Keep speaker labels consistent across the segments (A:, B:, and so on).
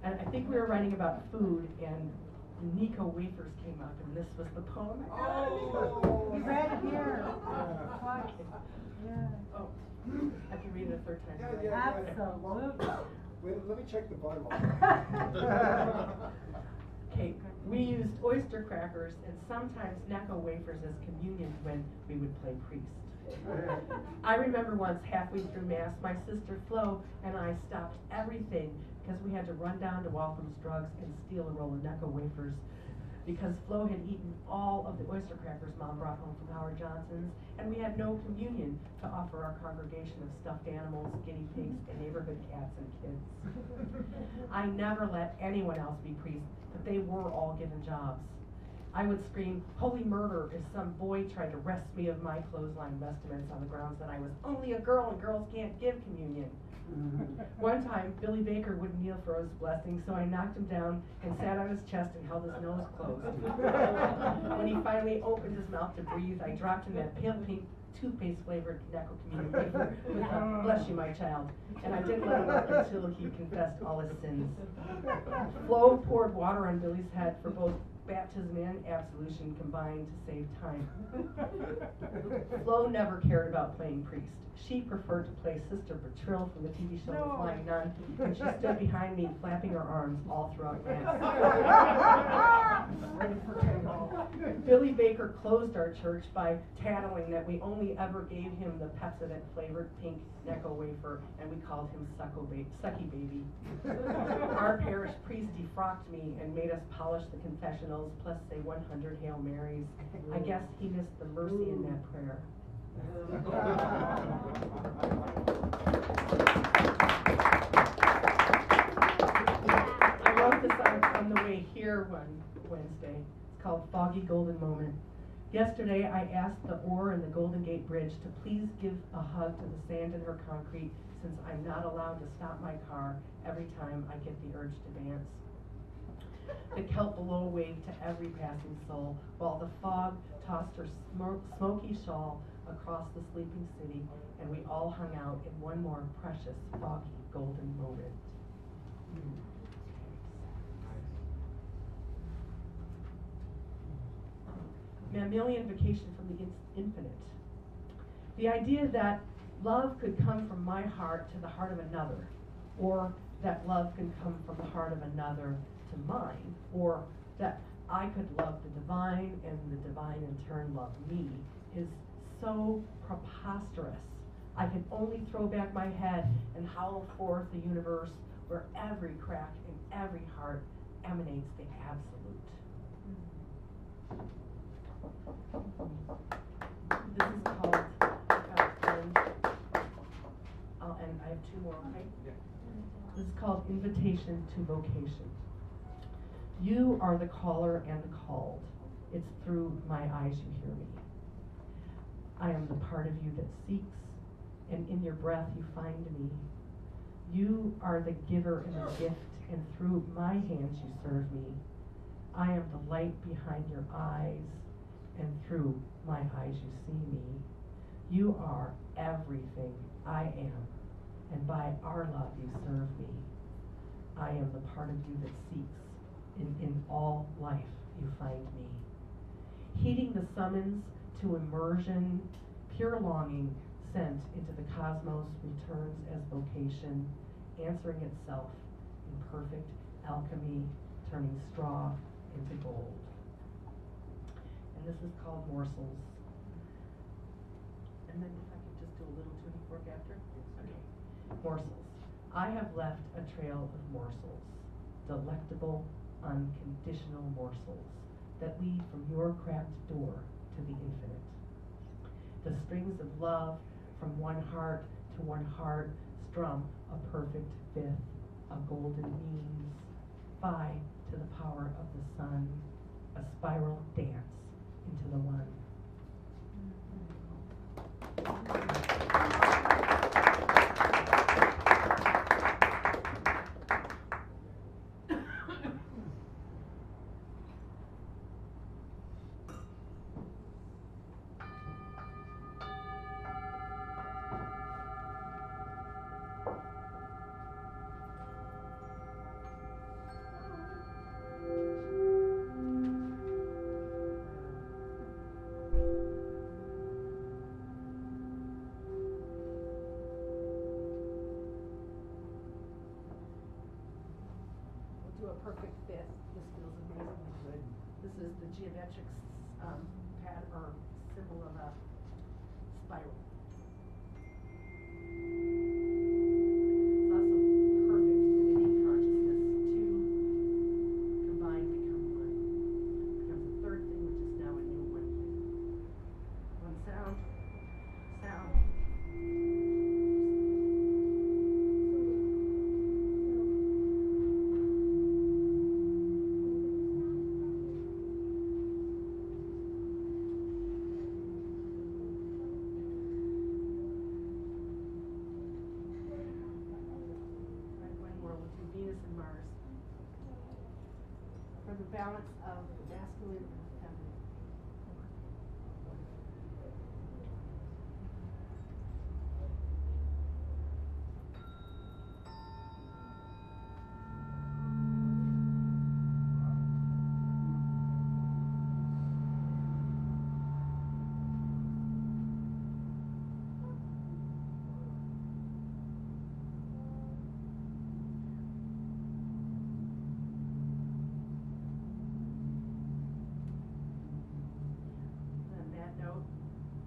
A: And I think we were writing about food, and Nico wafers came up, and this was the poem.
B: Oh,
C: You read it here. Twice. Yeah.
A: Oh, I can read it a third time.
B: Yeah,
A: right?
B: yeah.
C: Absolutely.
B: Wait, let me check the Bible.
A: Okay, we used oyster crackers and sometimes Necco wafers as communion when we would play priest. I remember once, halfway through Mass, my sister Flo and I stopped everything because we had to run down to Waltham's Drugs and steal a roll of Necco wafers because Flo had eaten all of the oyster crackers Mom brought home from Howard Johnson's, and we had no communion to offer our congregation of stuffed animals, guinea pigs, and neighborhood cats and kids. I never let anyone else be priest, but they were all given jobs. I would scream, "Holy murder," if some boy tried to wrest me of my clothesline vestments on the grounds that I was only a girl and girls can't give communion. One time, Billy Baker wouldn't kneel for his blessing, so I knocked him down and sat on his chest and held his nose closed. When he finally opened his mouth to breathe, I dropped him that pale pink toothpaste-flavored Necco communion wafer with a "Bless you, my child," and I didn't let him up until he confessed all his sins. Flo poured water on Billy's head for both baptism and absolution combined to save time. Flo never cared about playing priest. She preferred to play Sister Bertrill from the TV show The Flying Nun, and she stood behind me flapping her arms all throughout Mass. Billy Baker closed our church by tattling that we only ever gave him the Pepsodent flavored pink Necco wafer, and we called him Sucky Baby. Our parish priest defrocked me and made us polish the confessionals plus say 100 Hail Marys. I guess he missed the mercy in that prayer. I wrote this on the way here one Wednesday. It's called Foggy Golden Moment. Yesterday I asked the oar in the Golden Gate Bridge to please give a hug to the sand in her concrete since I'm not allowed to stop my car every time I get the urge to dance. The kelp below waved to every passing soul while the fog tossed her smoky shawl across the sleeping city, and we all hung out in one more precious, foggy, golden moment. Mammalian vacation from the infinite. The idea that love could come from my heart to the heart of another, or that love can come from the heart of another to mine, or that I could love the divine and the divine in turn love me, is so preposterous. I can only throw back my head and howl forth the universe where every crack in every heart emanates the absolute. This is called, and I have two more, okay? This is called Invitation to Vocation. You are the caller and the called. It's through my eyes you hear me. I am the part of you that seeks, and in your breath you find me. You are the giver and the gift, and through my hands you serve me. I am the light behind your eyes, and through my eyes you see me. You are everything I am, and by our love you serve me. I am the part of you that seeks. In all life you find me. Heeding the summons to immersion, pure longing sent into the cosmos returns as vocation, answering itself in perfect alchemy, turning straw into gold. And this is called Morsels. And then if I could just do a little tuning fork after? Okay. Morsels. I have left a trail of morsels, delectable, unconditional morsels that lead from your cracked door to the infinite. The strings of love from one heart to one heart strum a perfect fifth, a golden means, phi to the power of the sun, a spiral dance into the one.
C: do a perfect fit.
A: This feels amazingly good. This is the geometric pattern or symbol of a spiral. It's also perfect unity consciousness. Two combined become one. Becomes a third thing, which is now a new one thing. One sound. Sound. Venus and Mars for the balance of masculine and feminine. Note,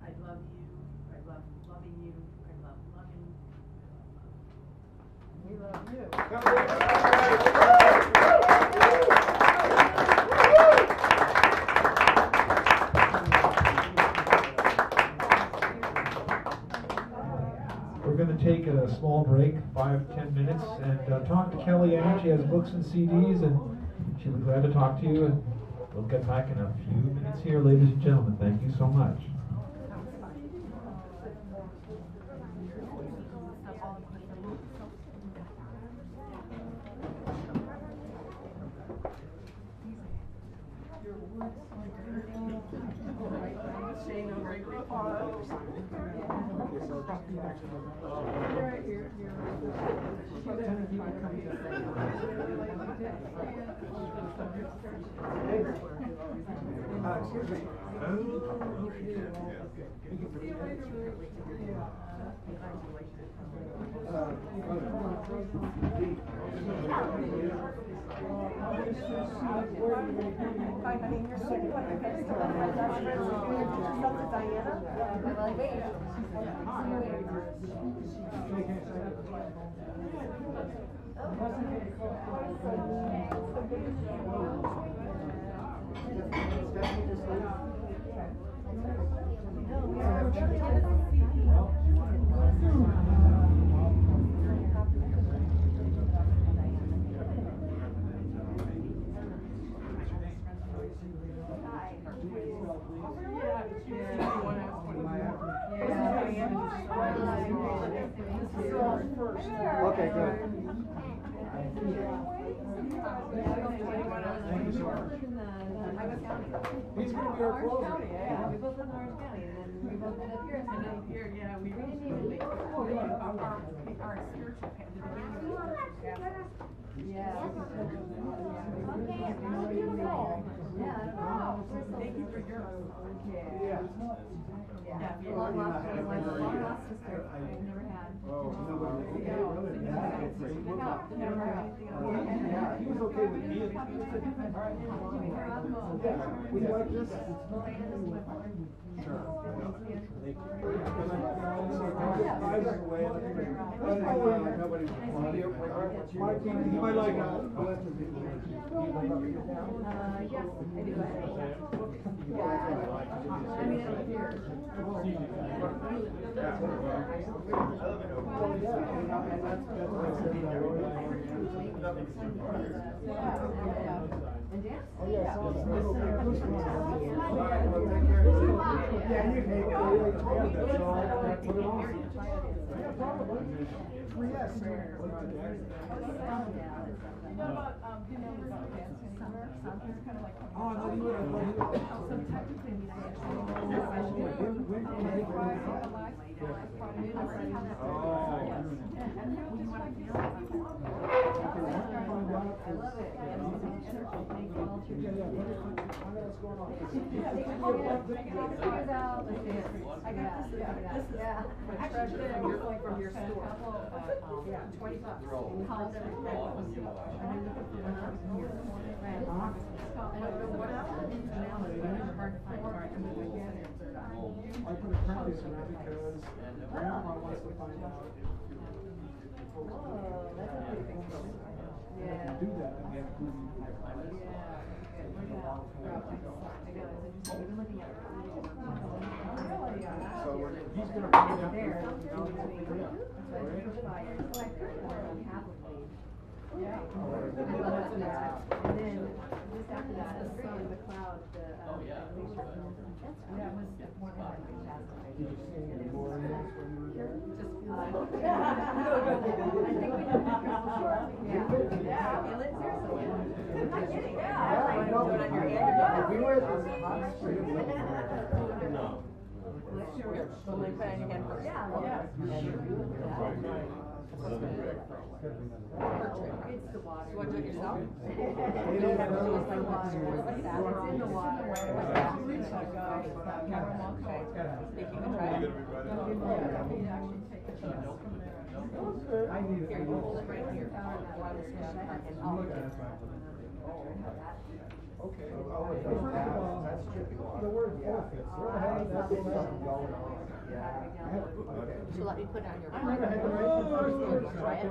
A: I love you, I love loving you, I love loving.
C: We love you.
D: We're going to take a small break, 5-10 minutes, and talk to Kelly Ann. She has books and CDs, and she'll be glad to talk to you. And we'll get back in a few minutes here, ladies and gentlemen. Thank you so much.
B: Excuse me.
C: Hi, honey. You're so good.
B: Okay, good. Thank you so much. He's going to be our closer.
C: Yeah, we both live in Orange County, and then we both ended up here.
A: And then here, yeah, we really need to our spiritual path, the beginning of the spiritual path.
C: Yeah. Okay, how beautiful. Yeah, I don't know.
A: Thank you for yours.
C: Yeah. Yeah, long lost sister. I've never had.
B: Oh, nobody.
C: Yeah.
B: Never had. Yeah, he was okay with me. Would you like this? Sure. He might like
C: Yes, I do. I mean, I hear. And dance?
B: Oh, yeah. Yeah, you can. Put it on. Yeah, probably. Yes. Oh, no, you would have.
A: So technically, I mean,
C: love it.
B: Yeah, what's going on?
A: From your store. Yeah, $20.
C: Calls every day.
A: And then look at the one out here. I don't know what else it is now, but it's hard to find. All right, I'm gonna get it.
B: I put a print piece in there because grandma wants to find out if
C: Oh, that's a pretty big deal. Yeah.
B: do that, then we have to do
C: Yeah.
B: So he's gonna find out.
C: There.
B: Yeah.
C: And then just after that, in the cloud, the picture. That was one of my
B: Did you see any memorials when you were there? We were at this hot spring.
A: No. When they put on your hand first.
C: It's the water.
A: You want to do it yourself?
C: It's the water. It's in the water.
A: Speaking of try it.
B: I need it.
A: Here, you hold it right here. While this is and I'll look at it.
B: Okay. That's tricky. The word forfeits.
A: So let me put it on your.
B: Try it.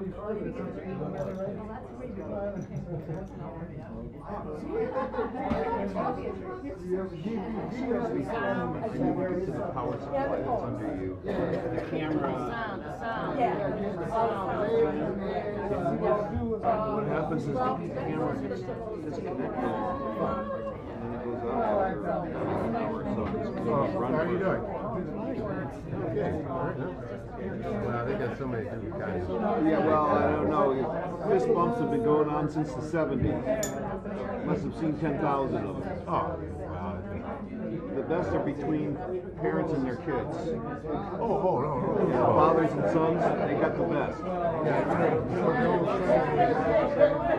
E: Power supply that's under you. The camera.
A: Sound.
E: What happens is the camera gets disconnected and then it goes out. How are you doing? Wow, they got so many different kinds. Yeah, well, I don't know. Fist bumps have been going on since the 70s. Must have seen 10,000 of them. Oh, wow. The best are between parents and their kids. No. Yeah, fathers and sons, they got the best.
F: You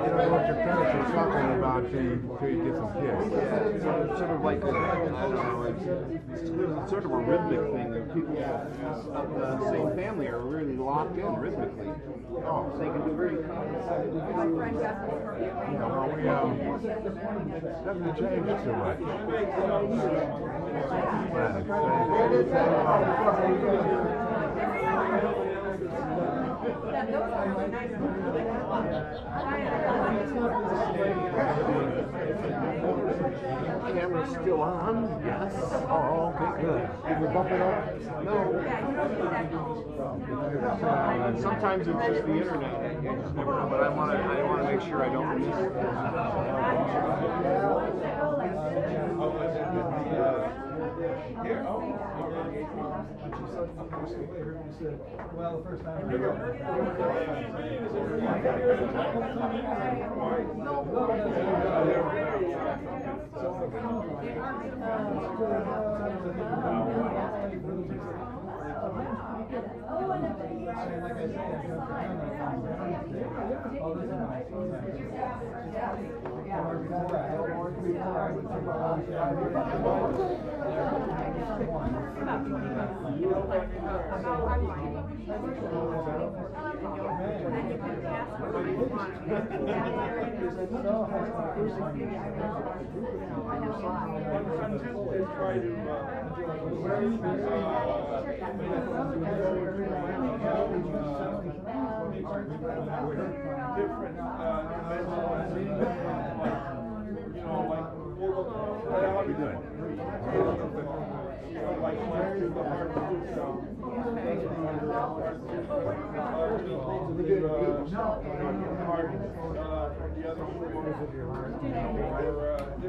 F: don't know what your parents are talking about till you get some kids.
E: Yeah, it's sort of like, I don't know, it's sort of a rhythmic thing. People of the same family are really locked in rhythmically. Oh, so they can do very complicated.
F: Yeah, well, we doesn't change it too much.
E: Camera's still on? Yes.
F: Oh, okay, good.
E: Did we bump it up? No. Sometimes it's just the internet. You just never know. But I want to make sure I don't miss it.
B: Well, the first time.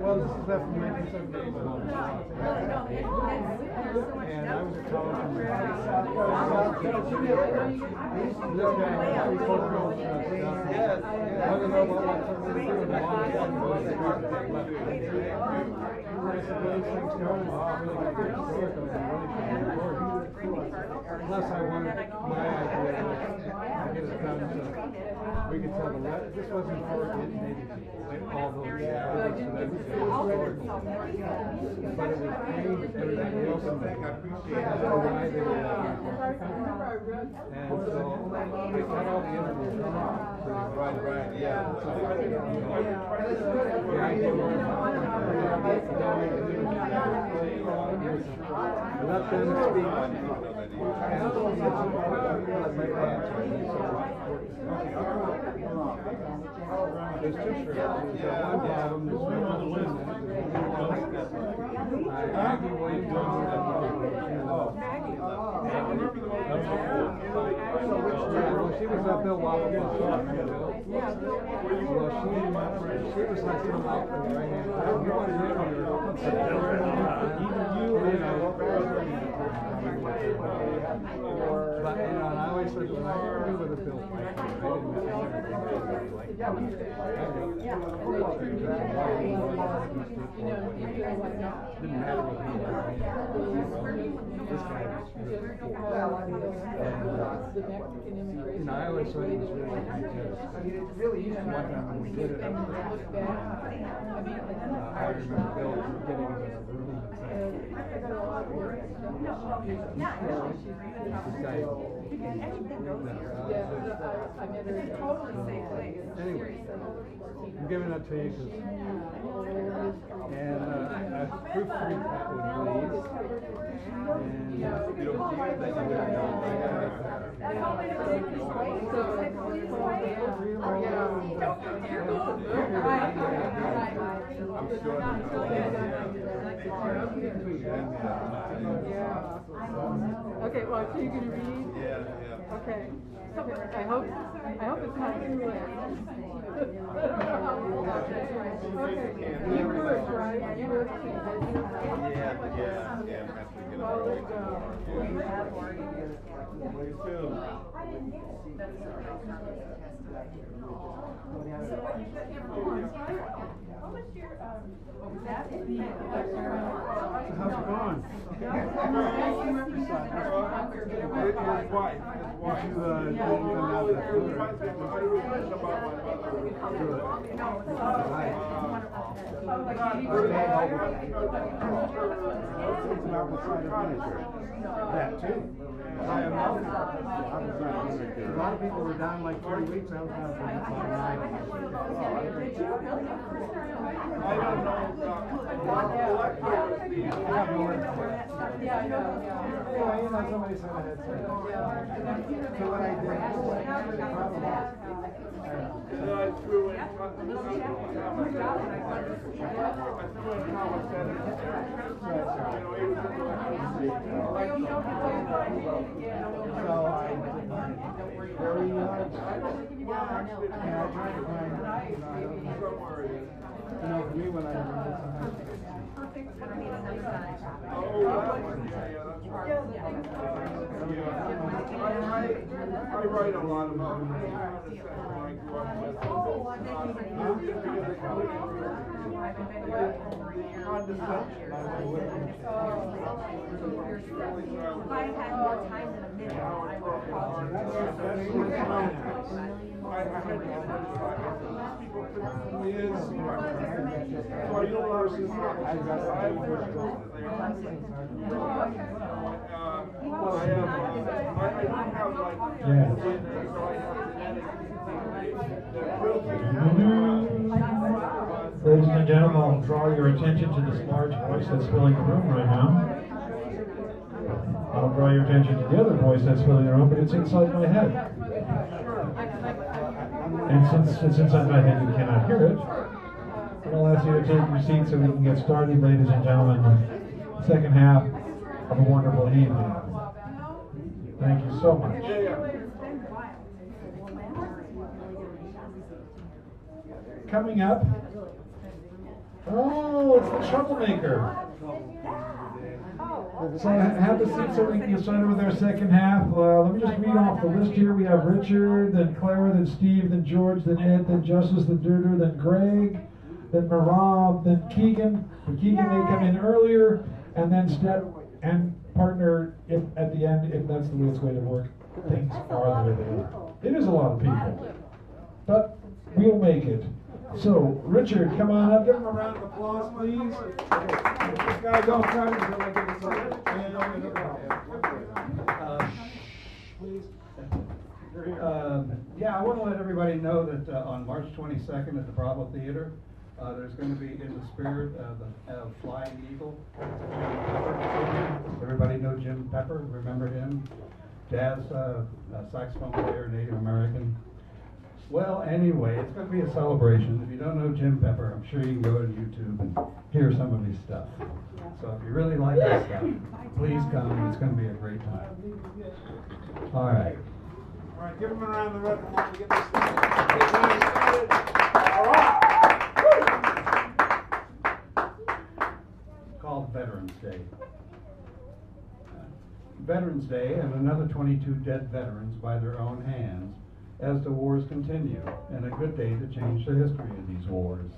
B: Well, this is from 1978. And I was a college
F: Plus I wanted, my idea was to get it done so we could tell the rest, this wasn't for it, maybe all those guys, so that we could afford it. But it was aimed at everybody else in the, as to why they were and so we cut all the interviews wrong.
E: Right, yeah.
F: The idea was let them speak and let them answer. There's two things. There's one problem, there's one on the list. Maggie Williams. Well, she was at Bill Wallace. Well, she was like some out for right now. You want to hear but you know, and I always said when I interview with a Bill Piper, didn't matter what he was. This guy was really cool. And you know, I always thought he was really good. One time when we did it, I remember Bill getting him in a room and saying, anyway, I'm giving that to you because, and proof recap would please. And you don't see it, then you
C: Okay, well, so you're gonna read? Yeah. Okay. I hope it's not too late. Okay. You work, right? You work.
E: Yeah.
C: Well, let's go.
F: how's it going? His wife. You didn't come out that good. That too. A lot of people were down like 3 weeks. I was down for like 9.
B: I don't know. You know, somebody said I had some. So what I did, the problem I threw in very and I tried to find you know, for me when I I write a lot about
A: If I had more time than a minute, I
D: Ladies and gentlemen, I'll draw your attention to this large voice that's filling the room right now. I'll draw your attention to the other voice that's filling the room, but it's inside my head. And since it's inside my head, you cannot hear it. I'll ask you to take your seat so we can get started, ladies and gentlemen. The second half of a wonderful evening. Thank you so much. Coming up. Oh, it's the troublemaker. So have a seat so we can get started with our second half. Let me just read off the list here. We have Richard, then Clara, then Steve, then George, then Ed, then Justice, then Durder, then Greg, then Marab, then Keegan. But Keegan may come in earlier, and then partner, if at the end, if that's the way it's going to work, things are the way they are. It is a lot of people, but we'll make it. So, Richard, come on up. Give him a round of applause, please. This guy don't try to do like this. Please.
G: Yeah, I want to let everybody know that on March 22nd at the Bravo Theater, there's going to be In the Spirit of the Flying Eagle. Everybody know Jim Pepper? Remember him? Dad's saxophone player, Native American. Well, anyway, it's going to be a celebration. If you don't know Jim Pepper, I'm sure you can go to YouTube and hear some of his stuff. So if you really like this stuff, please come. It's going to be a great time. All right.
B: All right, give him a round of applause to get this started. All right.
G: It's called Veterans Day. Veterans Day and another 22 dead veterans by their own hands as the wars continue, and a good day to change the history of these wars.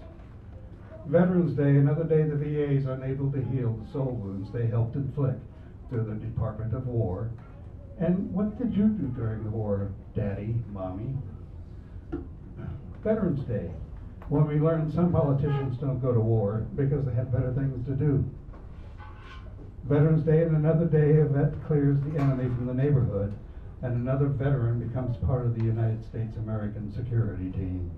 G: Veterans Day, another day the VA is unable to heal the soul wounds they helped inflict through the Department of War. And what did you do during the war, Daddy, Mommy? Veterans Day, when we learned some politicians don't go to war because they have better things to do. Veterans Day, and another day a vet clears the enemy from the neighborhood, and another veteran becomes part of the United States American security team.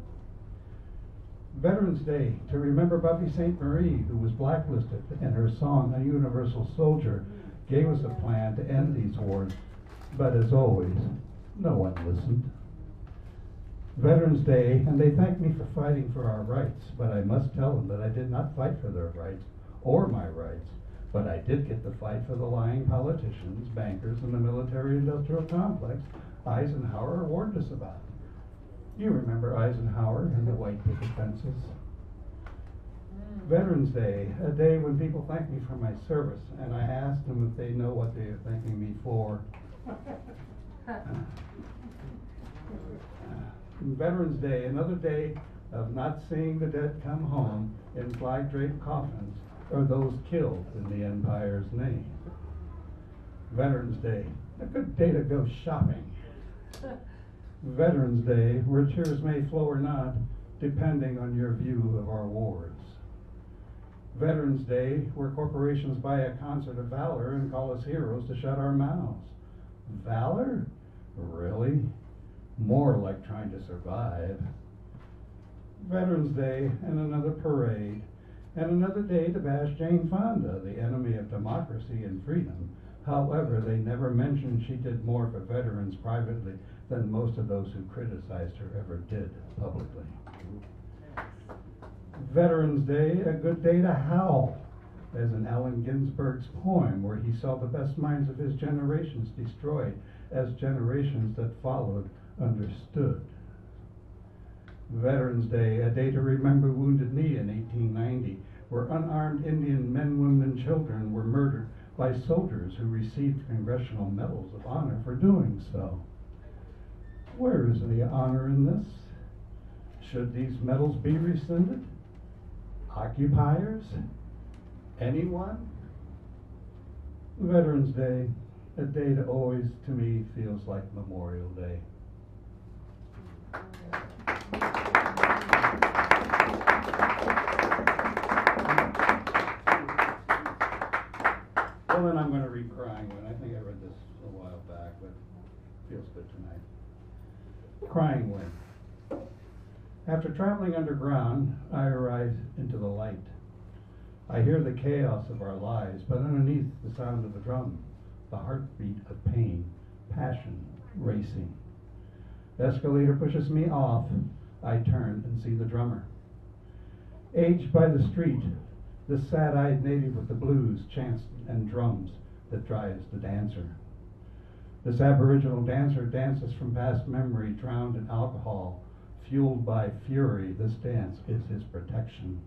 G: Veterans Day, to remember Buffy St. Marie, who was blacklisted, and her song, A Universal Soldier, gave us a plan to end these wars, but as always, no one listened. Veterans Day, and they thank me for fighting for our rights, but I must tell them that I did not fight for their rights, or my rights, but I did get the fight for the lying politicians, bankers, and the military-industrial complex Eisenhower warned us about. You remember Eisenhower and the white picket fences. Veterans Day, a day when people thank me for my service, and I asked them if they know what they are thanking me for. Veterans Day, another day of not seeing the dead come home in flag-draped coffins, or those killed in the Empire's name. Veterans Day, a good day to go shopping. Veterans Day, where tears may flow or not, depending on your view of our wars. Veterans Day, where corporations buy a concert of valor and call us heroes to shut our mouths. Valor? Really? More like trying to survive. Veterans Day, and another parade, and another day to bash Jane Fonda, the enemy of democracy and freedom. However, they never mentioned she did more for veterans privately than most of those who criticized her ever did publicly. Veterans Day, a good day to howl, as in Allen Ginsberg's poem, where he saw the best minds of his generations destroyed as generations that followed understood. Veterans Day, a day to remember Wounded Knee in 1890, where unarmed Indian men, women, and children were murdered by soldiers who received congressional medals of honor for doing so. Where is the honor in this? Should these medals be rescinded? Occupiers? Anyone? Veterans Day, a day that always, to me, feels like Memorial Day. Well, then I'm going to read Crying Wind. I think I read this a while back, but it feels good tonight. Crying Wind. After traveling underground, I arise into the light. I hear the chaos of our lives, but underneath the sound of the drum, the heartbeat of pain, passion, racing. The escalator pushes me off. I turn and see the drummer. Aged by the street, this sad-eyed native with the blues, chants, and drums that drives the dancer. This Aboriginal dancer dances from past memory, drowned in alcohol. Fueled by fury, this dance is his protection.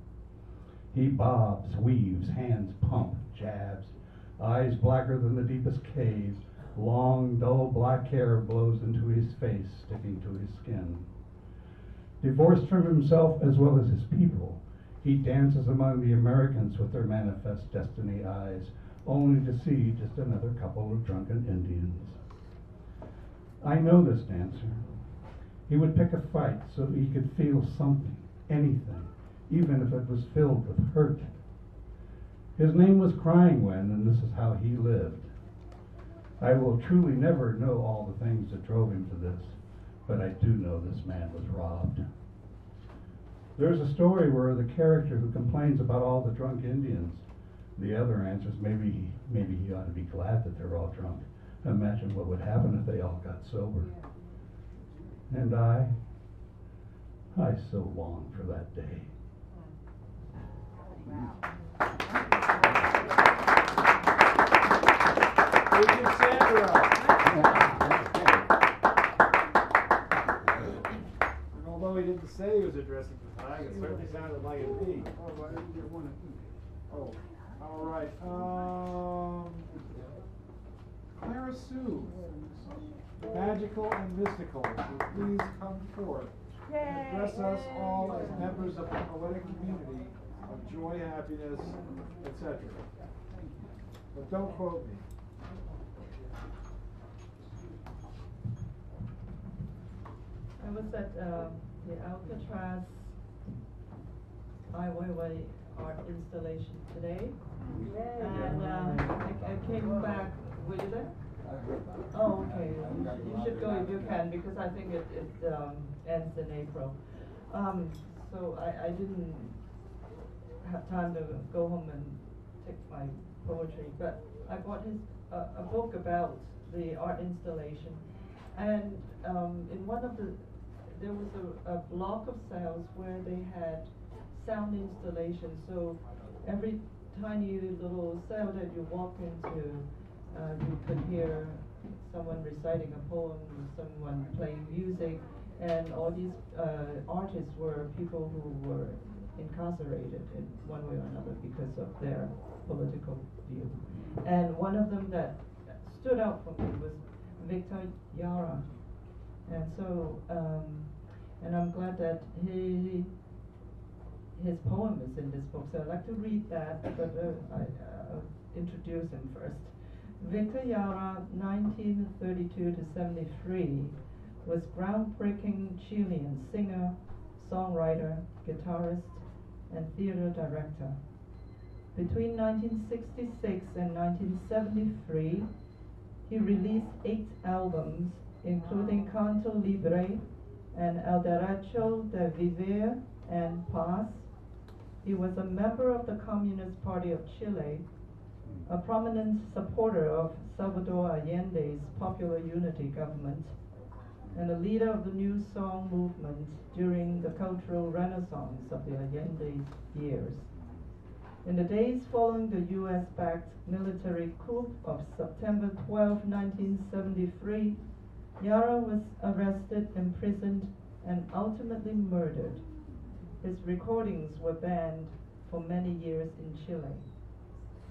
G: He bobs, weaves, hands pump, jabs, eyes blacker than the deepest cave. Long, dull black hair blows into his face, sticking to his skin. Divorced from himself as well as his people, he dances among the Americans with their manifest destiny eyes, only to see just another couple of drunken Indians. I know this dancer. He would pick a fight so he could feel something, anything, even if it was filled with hurt. His name was Crying Wind, and this is how he lived. I will truly never know all the things that drove him to this, but I do know this man was robbed. There's a story where the character who complains about all the drunk Indians, the other answers maybe he ought to be glad that they're all drunk. Imagine what would happen if they all got sober. And I so long for that day.
B: Thank you, Sandra. And although he didn't say he was addressing the flag, it certainly sounded like it be.
F: Oh, but I didn't get one.
B: Oh, all right. Clara Sue, magical and mystical, so please come forth and address us all as members of the poetic community of joy, happiness, etc. But don't quote me.
H: I was at the Alcatraz Ai Weiwei art installation today, and I came back. Were you there? Oh, okay. You should go if you can, because I think it ends in April. So I didn't have time to go home and take my poetry, but I bought a book about the art installation, and in one of there was a block of cells where they had sound installation. So every tiny little cell that you walk into, you could hear someone reciting a poem, someone playing music, and all these artists were people who were incarcerated in one way or another because of their political view. And one of them that stood out for me was Victor Yara. And so, and I'm glad that his poem is in this book, so I'd like to read that, but I'll introduce him first. Victor Yara, 1932 to 73, was groundbreaking Chilean singer, songwriter, guitarist, and theater director. Between 1966 and 1973, he released 8 albums, including Canto Libre and El Derecho de Vivir and Paz. He was a member of the Communist Party of Chile, a prominent supporter of Salvador Allende's Popular Unity government, and a leader of the New Song movement during the cultural renaissance of the Allende years. In the days following the US-backed military coup of September 12, 1973, Yara was arrested, imprisoned, and ultimately murdered. His recordings were banned for many years in Chile.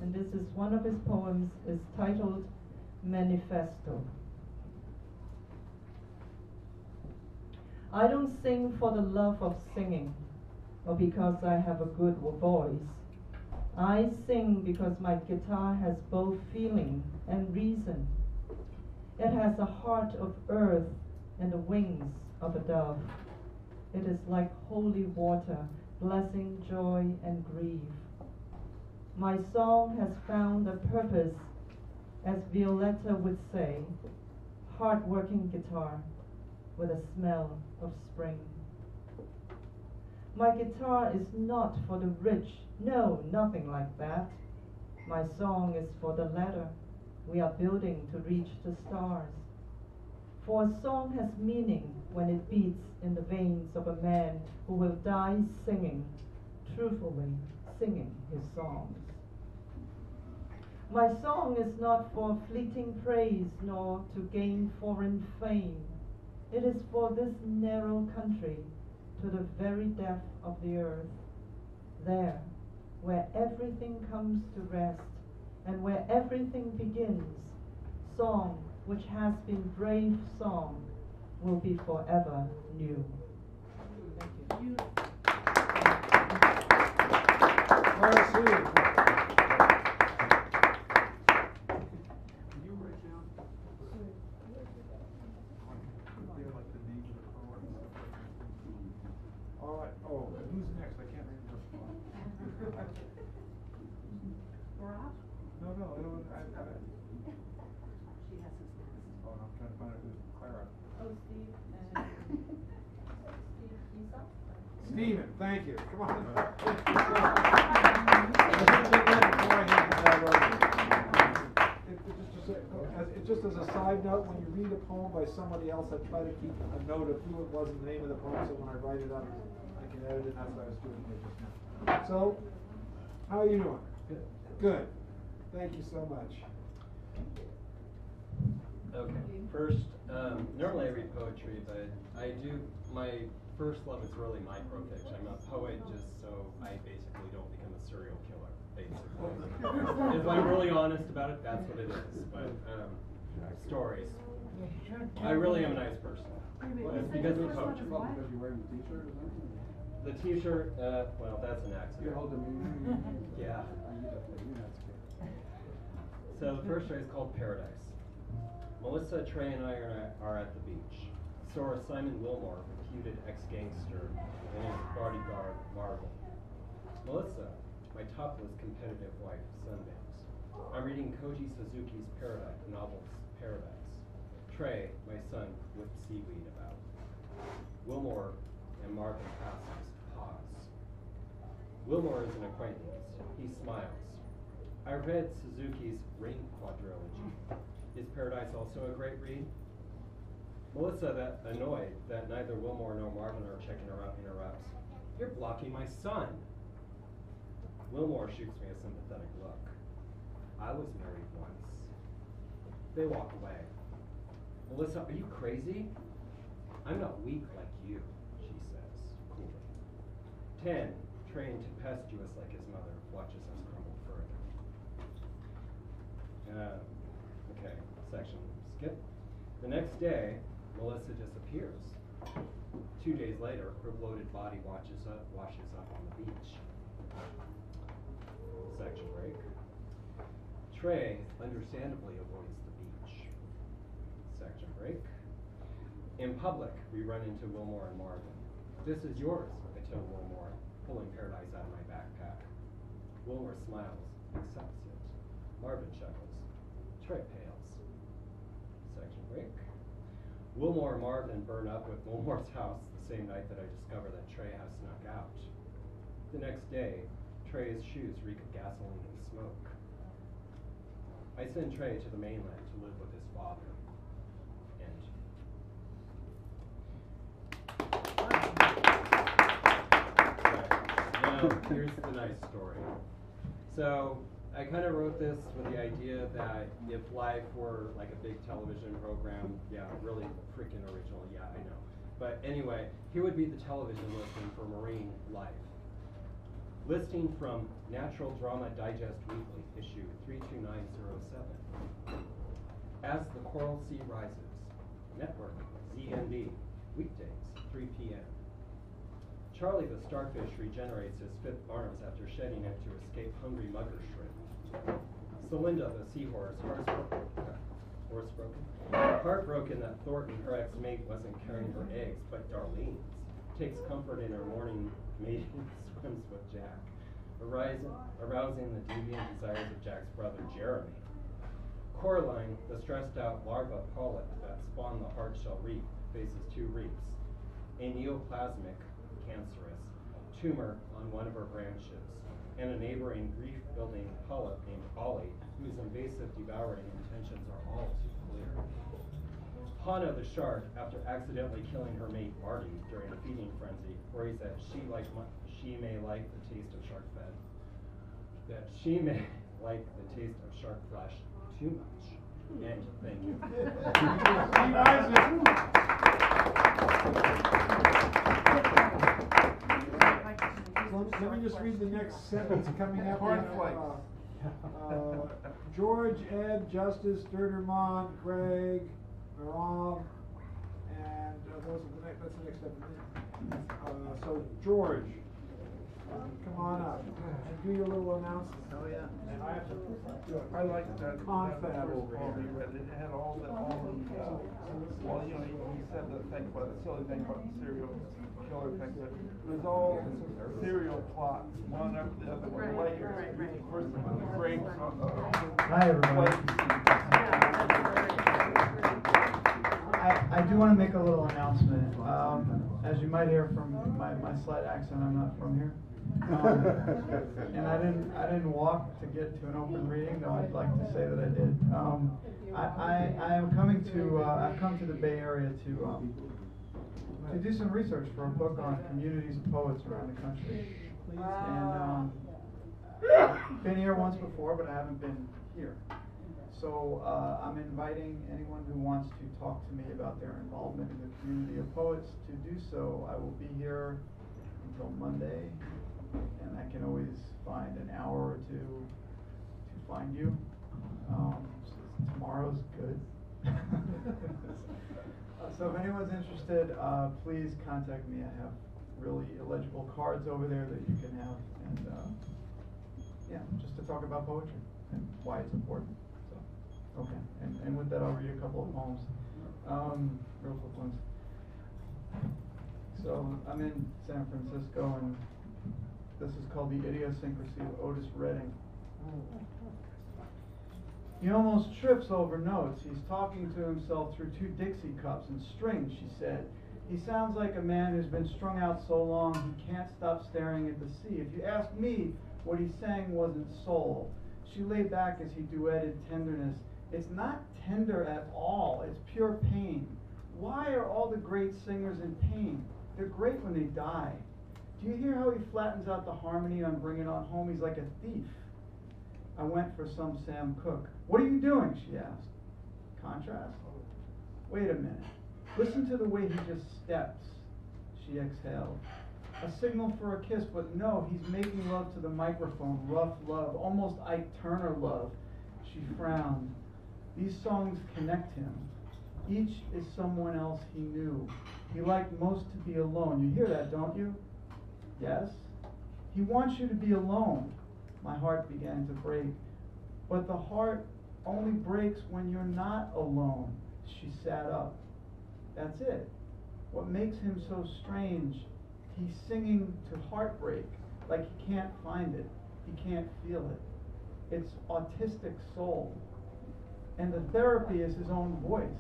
H: And this is one of his poems, is titled Manifesto. I don't sing for the love of singing, or because I have a good voice. I sing because my guitar has both feeling and reason. It has a heart of earth and the wings of a dove. It is like holy water, blessing joy and grief. My song has found a purpose, as Violetta would say, hard-working guitar with a smell of spring. My guitar is not for the rich, no, nothing like that. My song is for the ladder we are building to reach the stars. For a song has meaning when it beats in the veins of a man who will die singing, truthfully singing his songs. My song is not for fleeting praise nor to gain foreign fame. It is for this narrow country, to the very depth of the earth, there where everything comes to rest and where everything begins. Song which has been brave song will be forever new. Thank you.
B: Clara Sue. No, I don't,
C: She has some snacks.
B: oh, I'm trying to find out who's Clara.
H: Oh, Steve and Steve Isa?
B: Steven, thank you, come on. Just as a side note, when you read a poem by somebody else, I try to keep a note of who it was and the name of the poem, so when I write it up, I can edit it, that's what I was doing here just now. So, how are you doing?
I: Good.
B: Good. Thank you so much.
I: Okay, first, normally I read poetry, but my first love is really microfiction. I'm a poet just so I basically don't become a serial killer, basically. If I'm really honest about it, that's what it is, but, stories. I really am a nice person. It's because of poetry.
F: Because you're wearing the t-shirt or something?
I: The t-shirt, well, that's an accident.
F: You're holding me.
I: Yeah. So the first story is called Paradise. Melissa, Trey, and I are at the beach. So are Simon Wilmore, reputed ex-gangster, and his bodyguard, Marvel. Melissa, my topless competitive wife, sunbathes. I'm reading Koji Suzuki's novel's Paradise. Trey, my son, whips seaweed about. Wilmore and Marvin passes, pause. Wilmore is an acquaintance. He smiles. I read Suzuki's Ring quadrilogy. Is Paradise also a great read? Melissa, annoyed that neither Wilmore nor Marvin are checking her out, interrupts. You're blocking my son. Wilmore shoots me a sympathetic look. I was married once. They walk away. Melissa, are you crazy? I'm not weak like you, she says, coolly. 10, trained tempestuous like his mother, watches us crumble further. Okay, section skip. The next day, Melissa disappears. 2 days later, her bloated body washes up on the beach. Section break. Trey understandably avoids the beach. Section break. In public, we run into Wilmore and Marvin. This is yours, I tell Wilmore, pulling Paradise out of my backpack. Wilmore smiles, accepts it. Marvin chuckles. Trey pales. Section break. Wilmore and Marvin burn up with Wilmore's house the same night that I discover that Trey has snuck out. The next day, Trey's shoes reek of gasoline and smoke. I send Trey to the mainland to live with his father. End. Now, here's the nice story. So, I kind of wrote this with the idea that if life were like a big television program, yeah, really freaking original, yeah, I know. But anyway, here would be the television listing for marine life. Listing from Natural Drama Digest Weekly, issue 32907. As the Coral Sea Rises, Network, ZNB, weekdays, 3 p.m. Charlie the starfish regenerates his 5th arms after shedding it to escape hungry mugger shrimp. Celinda the seahorse, heartbroken that Thornton, her ex-mate, wasn't carrying her eggs, but Darlene's, takes comfort in her morning mating swims with Jack, arousing the deviant desires of Jack's brother, Jeremy. Coraline, the stressed-out larva polyp that spawned the hard-shell reef, faces 2 reefs, a neoplasmic, cancerous, tumor on one of her branches, and a neighboring reef-building polyp named Ollie, whose invasive devouring intentions are all too clear. Hana the shark, after accidentally killing her mate Marty during a feeding frenzy, worries that she may like the taste of shark flesh too much. And thank you.
B: Let me just read the next sentence coming up. George, Ed, Justice, Durdermont, Greg, Maram, and that's the next step. So George, come on up and do your little announcement.
J: Oh yeah.
B: And I have to do a
J: I like that.
B: confab
J: That
B: over
J: first poem you
B: here.
J: read. It had all the well, you know, he said the thing about the silly thing about the serial killer thing, but it was all serial plot one after the other, one later. First one, the grapes on the.
K: Hi, everybody. I do want to make a little announcement. As you might hear from my slight accent, I'm not from here. And I didn't walk to get to an open reading, though I'd like to say that I did. I've come to the Bay Area to do some research for a book on communities of poets around the country. And I've been here once before, but I haven't been here. So I'm inviting anyone who wants to talk to me about their involvement in the community of poets to do so. I will be here until Monday, and I can always find an hour or two to find you. Tomorrow's good. So if anyone's interested, please contact me. I have really illegible cards over there that you can have, and yeah, just to talk about poetry and why it's important. So, okay, and with that, I'll read a couple of poems, real quick ones. So I'm in San Francisco, and this is called The Idiosyncrasy of Otis Redding. He almost trips over notes. He's talking to himself through 2 Dixie cups and strings, she said. He sounds like a man who's been strung out so long he can't stop staring at the sea. If you ask me, what he sang wasn't soul. She lay back as he duetted tenderness. It's not tender at all. It's pure pain. Why are all the great singers in pain? They're great when they die. Do you hear how he flattens out the harmony on Bring It On Home? He's like a thief. I went for some Sam Cooke. What are you doing? She asked. Contrast? Wait a minute. Listen to the way he just steps. She exhaled. A signal for a kiss, but no, he's making love to the microphone. Rough love, almost Ike Turner love. She frowned. These songs connect him. Each is someone else he knew. He liked most to be alone. You hear that, don't you? Yes. He wants you to be alone. My heart began to break. But the heart only breaks when you're not alone. She sat up. That's it. What makes him so strange? He's singing to heartbreak, like he can't find it. He can't feel it. It's autistic soul. And the therapy is his own voice.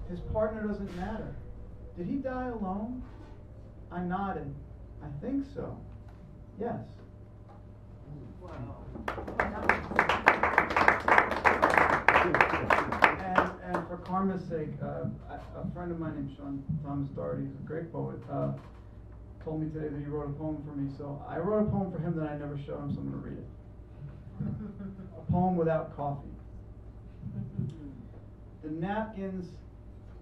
K: His partner doesn't matter. Did he die alone? I nodded. I think so. Yes. And for karma's sake, a friend of mine named Sean Thomas Doherty, who's a great poet, told me today that he wrote a poem for me. So I wrote a poem for him that I never showed him, so I'm going to read it. A poem without coffee. The napkins,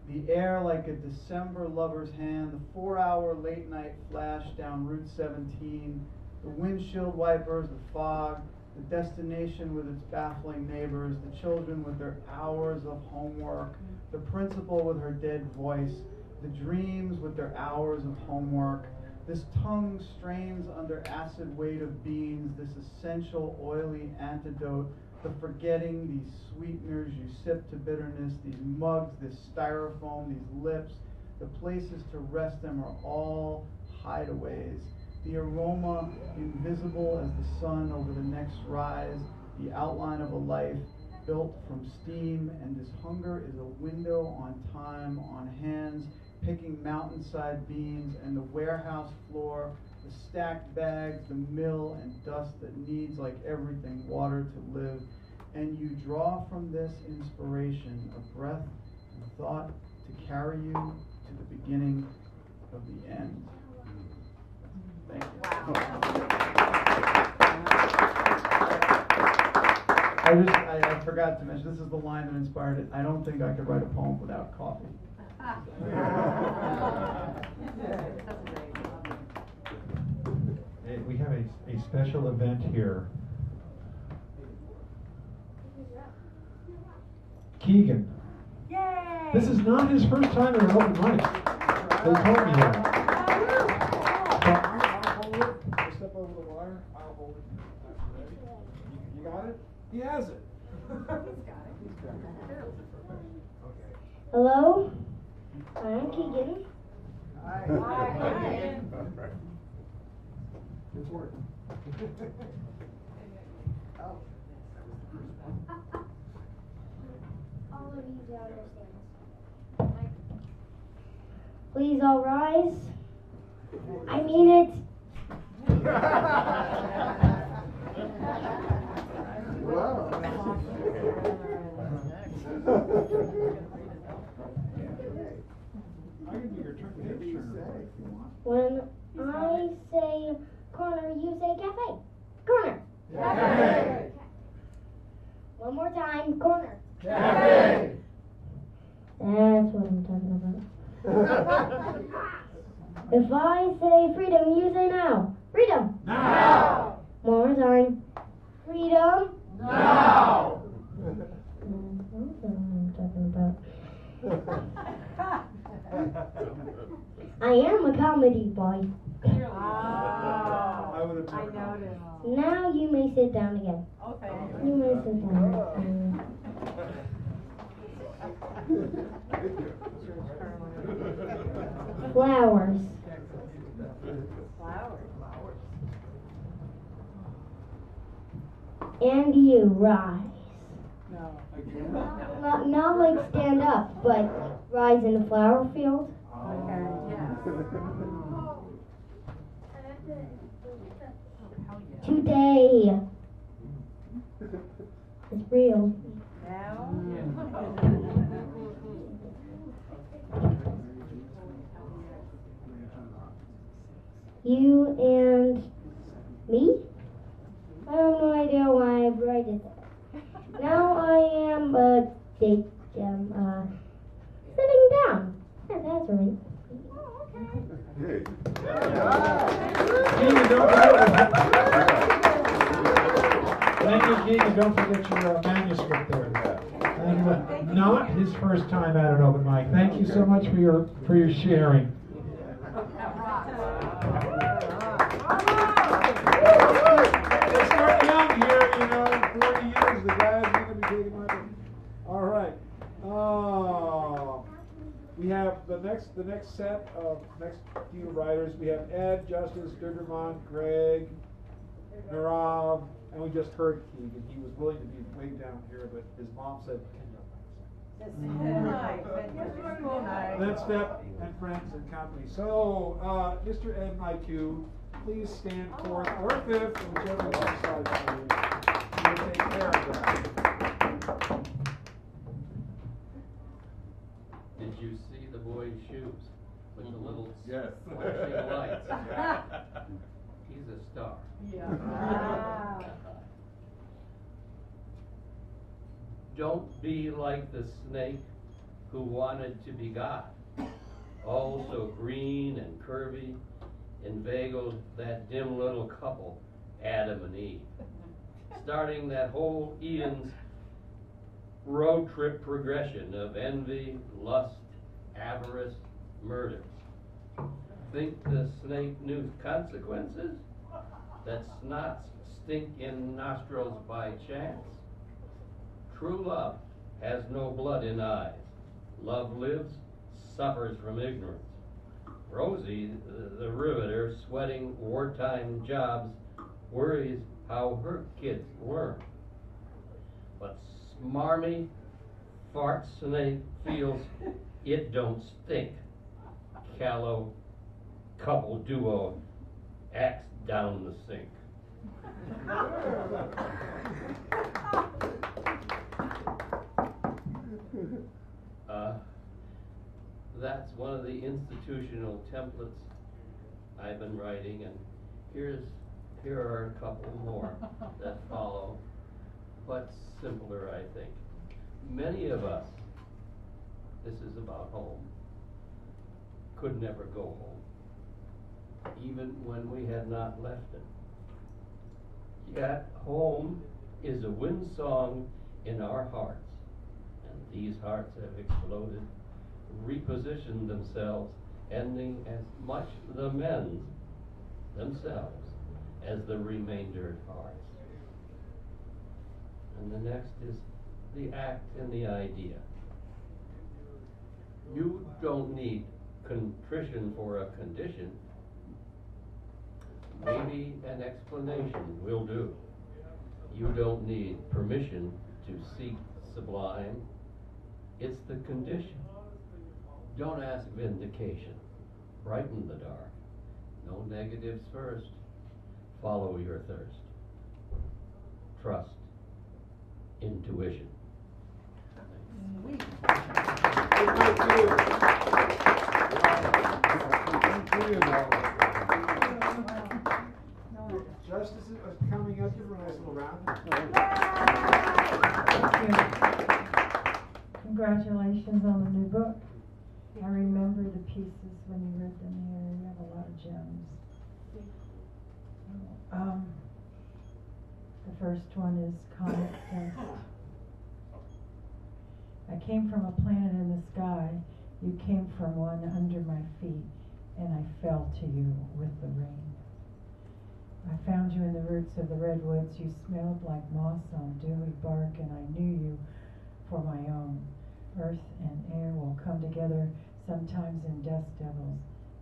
K: the air like a December lover's hand, the 4-hour late night flash down Route 17, the windshield wipers, the fog, the destination with its baffling neighbors, the children with their hours of homework, the principal with her dead voice, the dreams with their hours of homework. This tongue strains under acid weight of beans, this essential oily antidote, the forgetting, these sweeteners you sip to bitterness, these mugs, this styrofoam, these lips, the places to rest them are all hideaways. The aroma, invisible as the sun over the next rise, the outline of a life built from steam, and this hunger is a window on time, on hands picking mountainside beans, and the warehouse floor, the stacked bags, the mill and dust that needs, like everything, water to live. And you draw from this inspiration a breath and thought to carry you to the beginning of the end. Thank you. I forgot to mention, this is the line that inspired it. I don't think I could write a poem without coffee.
D: Hey, we have a special event here. Keegan.
A: Yay!
D: This is not his first time at an open mic. They told me that.
B: I'll hold it. I'll step over the wire. I'll hold it. Ready? You got it? He has it. He's got it.
L: Hello? I'm Keegan.
B: Hi.
A: Hi.
B: It's working.
L: All of you don't understand. Please all rise. I mean it.
E: Wow.
B: I can do your trick picture if you want.
L: When I say corner, you say cafe. Corner.
B: Cafe.
L: One more time, corner.
B: Cafe.
L: That's what I'm talking about. If I say freedom, you say now. Freedom.
B: Now.
L: One more time. Freedom.
B: Now.
L: That's what I'm talking about. I am a comedy boy.
B: I would have never known.
L: Now you may sit down again.
C: Okay.
L: You may sit down. Flowers. And you rise. Not like stand up, but rise in the flower field. Today is real. You and me? I have no idea why I write it there. Now I am sitting down. Yeah, that's right.
E: Hey.
D: Gina, don't forget. Thank you, Gina. Don't forget your manuscript there. And not his first time at an open mic. Thank you so much for your sharing.
B: They start young here, you know, in 40 years, the guy's going to be taking my book. All right. We have the next set of next few writers. We have Ed, Justice, Duderman, Greg, Narav, and we just heard Keegan. He was willing to be way down here, but his mom said, "Can you?" Then Step and friends and company. So, Mr. Ed and IQ, please stand fourth or fifth, whichever one decides for you. We'll take care of that.
M: Did you see the boy's shoes with the little
E: Yes.
M: flashing lights? He's a star. Don't be like the snake who wanted to be God. All so green and curvy, inveigled that dim little couple, Adam and Eve. Starting that whole Eden's road trip progression of envy, lust, avarice, murder. Think the snake knew consequences? That snots stink in nostrils by chance? True love has no blood in eyes. Love lives, suffers from ignorance. Rosie, the riveter, sweating wartime jobs, worries how her kids learn. But smarmy fart snake feels it don't stink. Callow couple duo acts down the sink. That's one of the institutional templates I've been writing, and here are a couple more that follow, but simpler, I think. Many of us, this is about home, could never go home, even when we had not left it. Yet home is a wind song in our hearts, and these hearts have exploded, repositioned themselves, ending as much the men's themselves as the remainder hearts. And the next is the act and the idea. You don't need contrition for a condition. Maybe an explanation will do. You don't need permission to seek sublime. It's the condition. Don't ask vindication. Brighten the dark. No negatives first. Follow your thirst. Trust. Intuition.
B: Justice is coming up. Give her a nice little round.
N: Congratulations on the new book. I remember the pieces when you read them here. You have a lot of gems. The first one is Comet Dust. I came from a planet in the sky. You came from one under my feet, and I fell to you with the rain. I found you in the roots of the redwoods. You smelled like moss on dewy bark, and I knew you for my own. Earth and air will come together, sometimes in dust devils,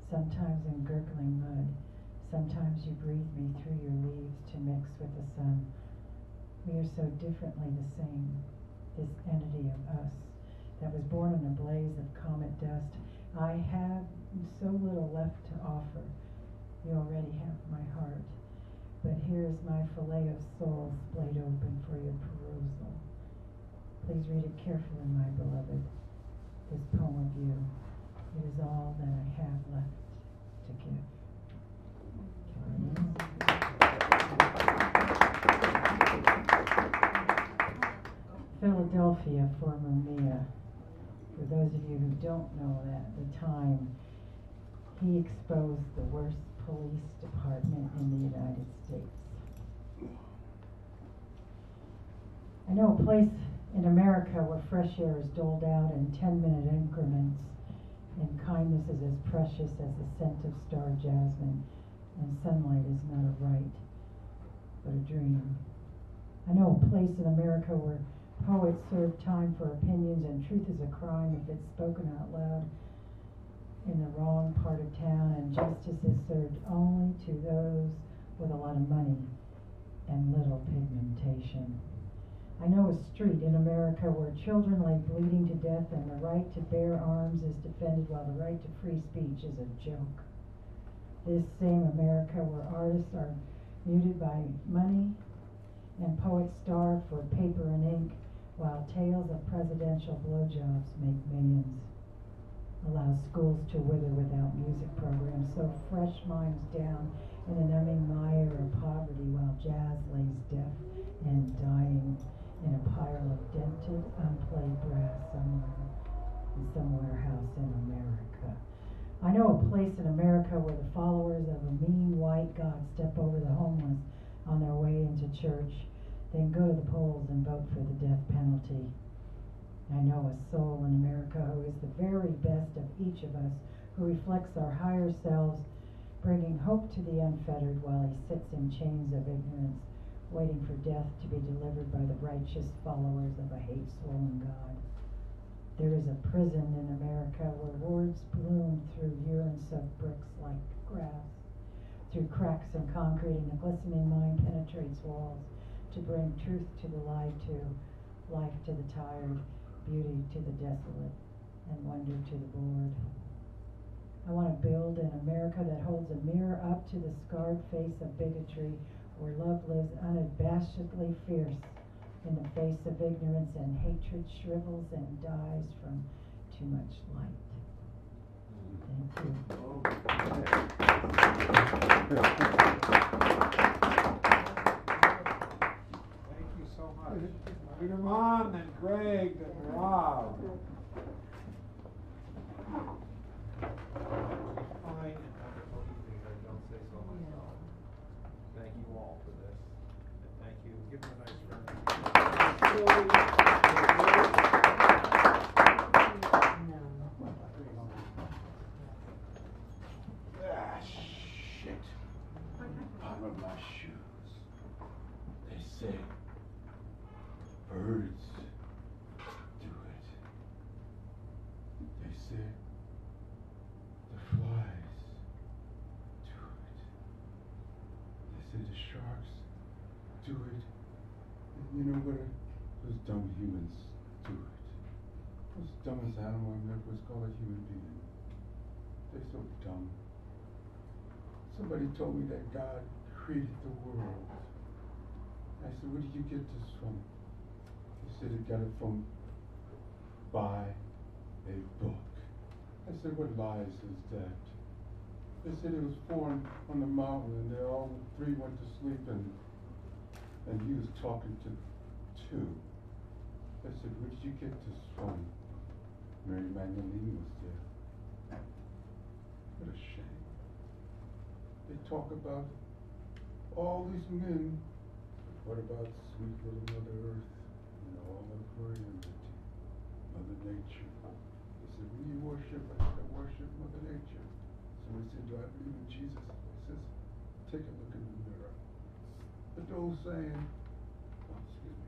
N: sometimes in gurgling mud. Sometimes you breathe me through your leaves to mix with the sun. We are so differently the same, this entity of us that was born in a blaze of comet dust. I have so little left to offer. You already have my heart. But here is my fillet of soul splayed open for your perusal. Please read it carefully, my beloved, this poem of you. It is all that I have left to give. Philadelphia, former Mia. For those of you who don't know that, at the time, he exposed the worst police department in the United States. I know a place in America where fresh air is doled out in 10-minute increments, and kindness is as precious as the scent of star jasmine, and sunlight is not a right, but a dream. I know a place in America where poets serve time for opinions, and truth is a crime if it's spoken out loud in the wrong part of town, and justice is served only to those with a lot of money and little pigmentation. I know a street in America where children lay bleeding to death, and the right to bear arms is defended while the right to free speech is a joke. This same America where artists are muted by money and poets starve for paper and ink, while tales of presidential blowjobs make millions. Allows schools to wither without music programs, so fresh minds down in a numbing mire of poverty, while jazz lays deaf and dying in a pile of dented, unplayed brass somewhere in some warehouse in America. I know a place in America where the followers of a mean white God step over the homeless on their way into church, then go to the polls and vote for the death penalty. I know a soul in America who is the very best of each of us, who reflects our higher selves, bringing hope to the unfettered while he sits in chains of ignorance, waiting for death to be delivered by the righteous followers of a hate-swollen God. There is a prison in America where words bloom through urine-soaked bricks like grass, through cracks in concrete, and the glistening mind penetrates walls to bring truth to the lied to, life to the tired, beauty to the desolate, and wonder to the bored. I want to build an America that holds a mirror up to the scarred face of bigotry, where love lives unabashedly fierce in the face of ignorance, and hatred shrivels and dies from too much light.
B: Thank you so much. Peter Mon and Greg and Rob. Fine and wonderful evening, I don't say so myself. Thank you all for this. And thank you. Give them a nice round.
E: Ah, shit. Bottom of my shoes. They say birds do it. They say the flies do it.
F: sharks do it. And you know what? Those dumb humans do it. Those dumbest animal I've ever was called a human being. They're so dumb. Somebody told me that God created the world. I said, where did you get this from? He said he got it from by a book. I said, what lies is that? They said it was born on the mountain and they all three went to sleep and he was talking to two. I said, where did you get this from? Mary Magdalene was there. What a shame. They talk about all these men. What about sweet little Mother Earth and all of her entity, Mother Nature? They said, when you worship, I said, I worship Mother Nature. Somebody said, do I believe in Jesus? I says, take a look in the mirror. But the old saying, oh, excuse me,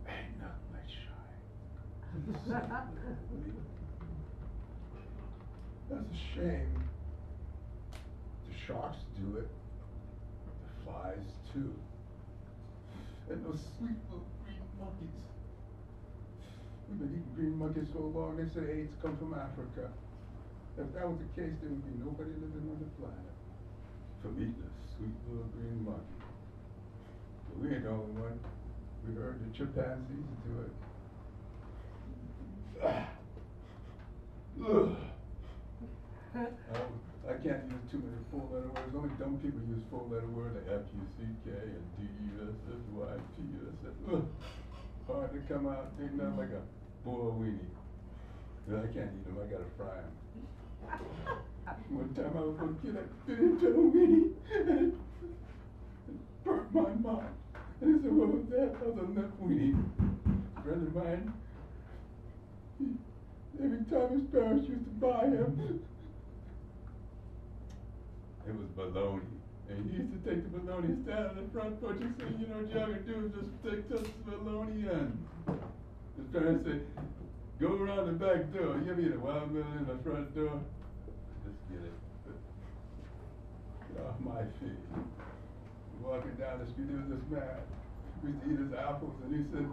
F: ain't nothing like shy. That's a shame. The sharks do it. The flies too. And those sweet little green monkeys. We've been eating green monkeys so long, they say AIDS come from Africa. If that was the case, there would be nobody living on the planet from eating a sweet little green monkey. But we ain't the only one. We heard the chimpanzees do it. I can't use too many four-letter words. Only dumb people use four-letter words like F-U-C-K and D-U-S-S-Y-P-U-S. Hard to come out. Ain't nothing like a bull weenie. I can't eat them. I gotta fry them. One time I was gonna get a bit into a weenie and it burnt my mouth. And he said, what was that? That was a nut weenie. A friend of mine, every time his parents used to buy him, it was bologna. And he used to take the bologna, stand on the front porch and say, you know what you ought to do is just take this bologna and his parents said, go around the back door. You ever eat a watermelon in the front door? Just get it. Get off my feet. Walking down the street, there was this man. We used to eat his apples and he said,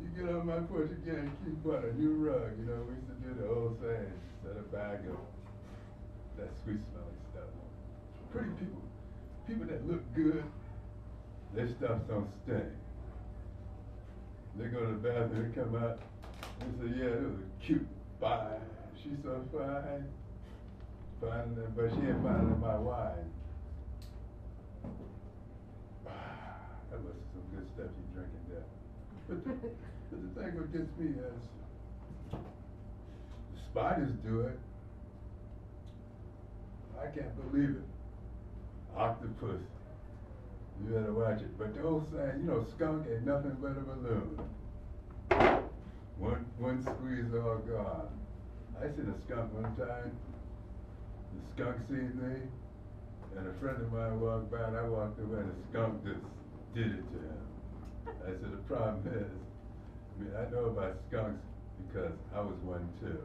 F: you get on my porch again, keep butter, new rug. You know, we used to do the old saying, set a bag of that sweet smelling stuff. Pretty people. People that look good, their stuff don't stink. They go to the bathroom, come out, and say, yeah, it was a cute, fine. She's so fine. Fine, but she ain't finer than my wine. That was some good stuff you drinking there. But the thing what gets me is, the spiders do it. I can't believe it. Octopus. You better watch it. But the old saying, you know, skunk ain't nothing but a balloon. One squeeze, all gone. I seen a skunk one time. The skunk seen me, and a friend of mine walked by, and I walked away, and the skunk just did it to him. I said, the problem is, I mean, I know about skunks because I was one too.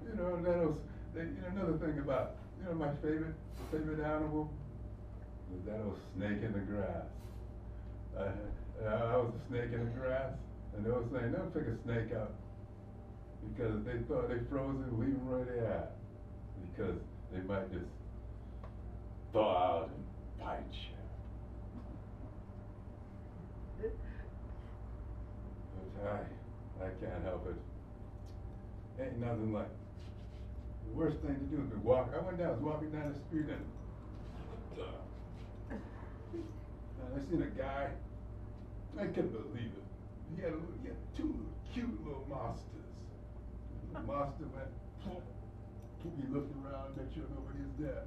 F: You know, another thing about, you know, my favorite animal was that old snake in the grass. I was a snake in the grass, and they were saying, don't pick a snake out because they thought they froze it, leave them where they at, because they might just thaw out and bite you. But I can't help it. Ain't nothing like. The worst thing to do is to walk. I was walking down the street and I seen a guy. I couldn't believe it. He had two cute little monsters. The monster went, he looked around, make sure nobody's there.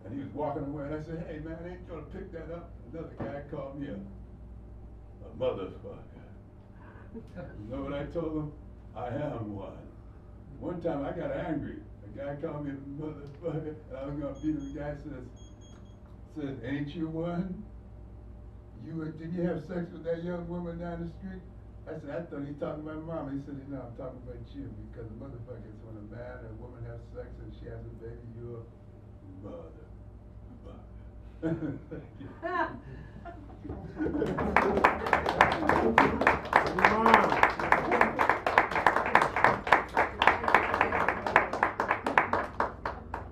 F: And he was walking away, and I said, hey man, ain't you gonna pick that up? Another guy called me a motherfucker. You know what I told him? I am one. One time I got angry. A guy called me a motherfucker, and I was gonna beat him. The guy says, ain't you one? Did you have sex with that young woman down the street? I said, I thought he talking about mama. He said, no, I'm talking about you, because a motherfucker is when a man and a woman sex and she has a baby, you're a mother.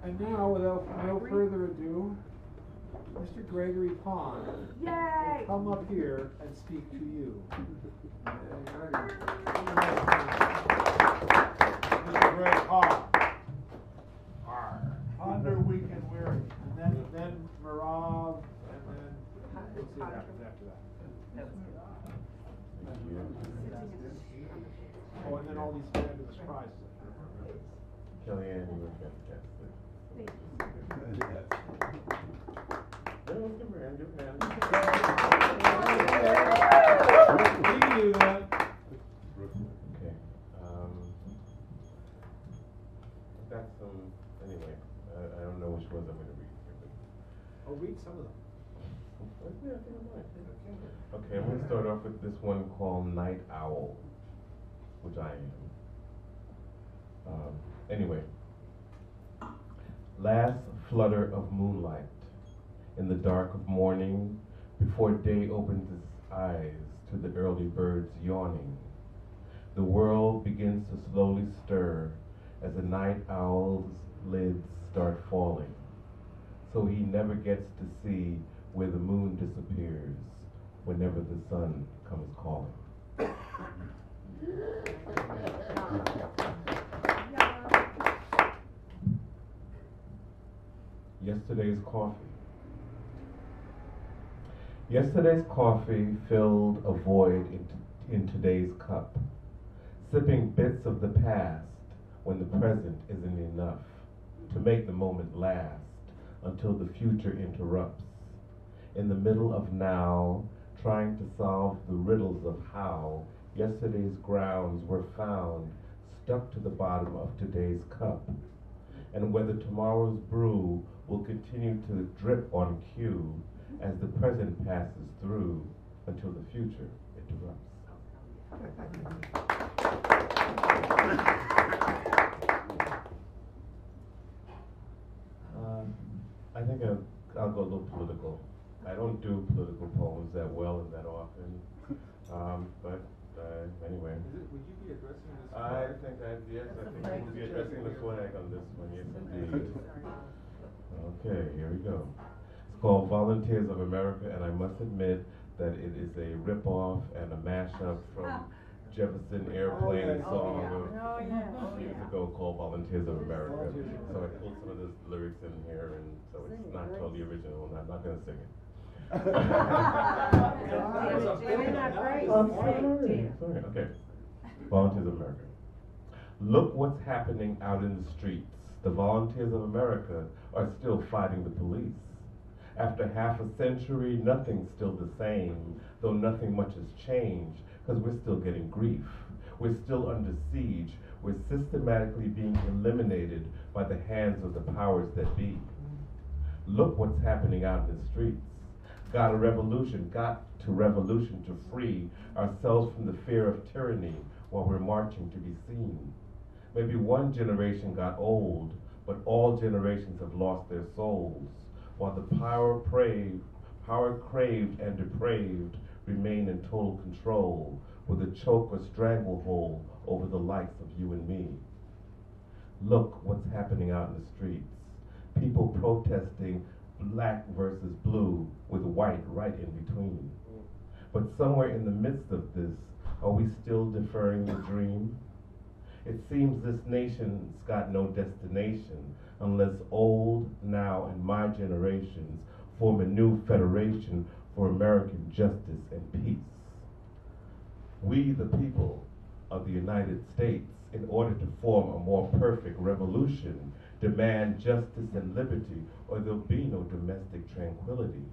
B: And now, without no further ado, Mr. Gregory Pond will come up here and speak to you. Mr. Greg Pond. Ponder, weak and weary. And then Marav, and then we'll see what happens after that. Oh, and then all these fabulous prizes.
O: Kellyanne, you were fantastic. Everyone give her a hand, give her a hand.
B: We can do that.
O: Okay. I've got some, anyway, I don't know which ones I'm going to read here, but.
B: Oh, read some of them.
O: Yeah, I think I might. Okay, I'm going to start off with this one called Night Owl, which I am. Anyway. Last flutter of moonlight in the dark of morning before day opens its eyes to the early birds yawning. The world begins to slowly stir as the night owl's lids start falling. So he never gets to see where the moon disappears whenever the sun comes calling. Yesterday's coffee. Yesterday's coffee filled a void in today's cup, sipping bits of the past when the present isn't enough to make the moment last until the future interrupts. In the middle of now, trying to solve the riddles of how yesterday's grounds were found stuck to the bottom of today's cup, and whether tomorrow's brew will continue to drip on cue as the present passes through until the future interrupts. I think I'll go a little political. I don't do political poems that well and that often, but anyway.
B: Would you be addressing this?
O: I think yes, I think we'll be addressing the flag on this one, yes indeed. Okay, here we go. It's called Volunteers of America, and I must admit that it is a rip-off and a mashup from Jefferson Airplane song of years ago called Volunteers of America. So I pulled some of the lyrics in here, and so it's not totally original, and I'm not going to sing it. Sorry. Okay. Volunteers of America. Look what's happening out in the streets. The Volunteers of America are still fighting the police. After half a century, nothing's still the same, though nothing much has changed, because we're still getting grief. We're still under siege. We're systematically being eliminated by the hands of the powers that be. Look what's happening out in the streets. Got to revolution to free ourselves from the fear of tyranny while we're marching to be seen. Maybe one generation got old, but all generations have lost their souls, while the power craved and depraved remain in total control, with a choke or stranglehold over the likes of you and me. Look what's happening out in the streets. People protesting black versus blue with white right in between. But somewhere in the midst of this, are we still deferring the dream? It seems this nation's got no destination unless old, now, and my generations form a new federation for American justice and peace. We, the people of the United States, in order to form a more perfect revolution, demand justice and liberty, or there'll be no domestic tranquility.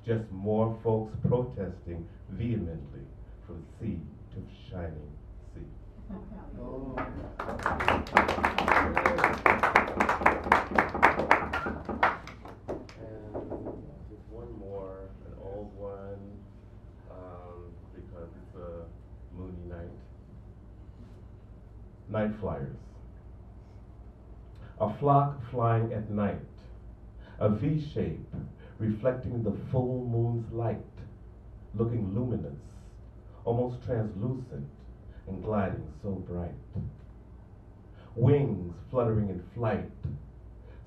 O: Just more folks protesting vehemently for the sea to shining sea. And just one more, an old one, because it's a moony night. Night flyers. A flock flying at night, a V shape reflecting the full moon's light, looking luminous, almost translucent, and gliding so bright. Wings fluttering in flight,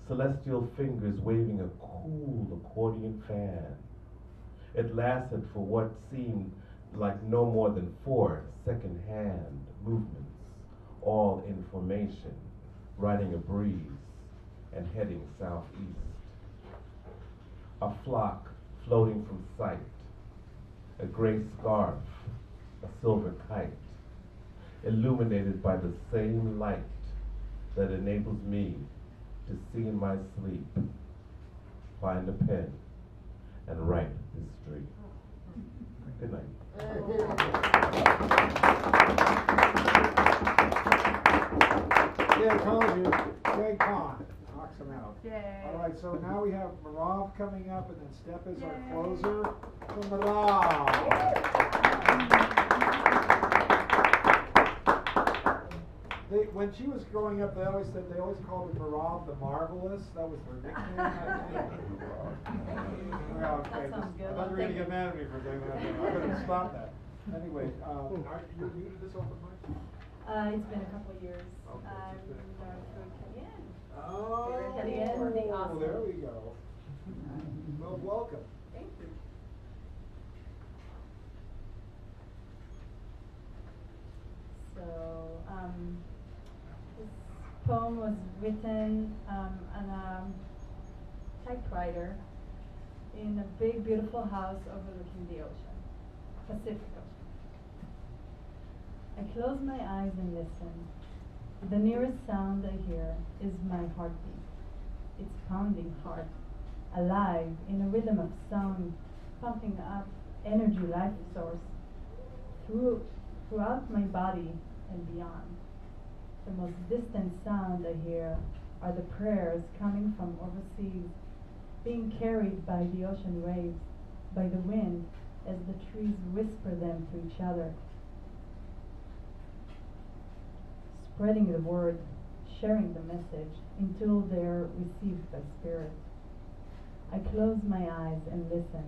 O: celestial fingers waving a cool accordion fan. It lasted for what seemed like no more than 4 second-hand movements, all in formation, riding a breeze and heading southeast. A flock floating from sight, a gray scarf, a silver kite, illuminated by the same light that enables me to see in my sleep, find a pen, and write this street. Good night.
B: Yeah, I told you, Greg Pond knocks him out.
C: Yay.
B: All right, so now we have Marav coming up, and then Step is our closer. So Marav. When she was growing up, they always called her Marav the Marvelous. That was her nickname, I think. Well, okay,
C: That sounds good.
B: I'm not going to get mad at me for saying that. I'm going to stop that. Anyway, are you new to this open mic?
C: It's been a couple of years.
B: Okay,
C: I'm
B: it's been-
C: learned through Kellyanne.
B: Oh,
C: Kellyanne, the awesome.
B: there we go. Well, welcome.
C: Thank you. So, this poem was written on a typewriter in a big, beautiful house overlooking the ocean, Pacific Ocean. I close my eyes and listen. The nearest sound I hear is my heartbeat, its pounding heart, alive in a rhythm of sound, pumping up energy life source throughout my body and beyond. The most distant sound I hear are the prayers coming from overseas, being carried by the ocean waves, by the wind as the trees whisper them to each other. Spreading the word, sharing the message until they're received by spirit. I close my eyes and listen.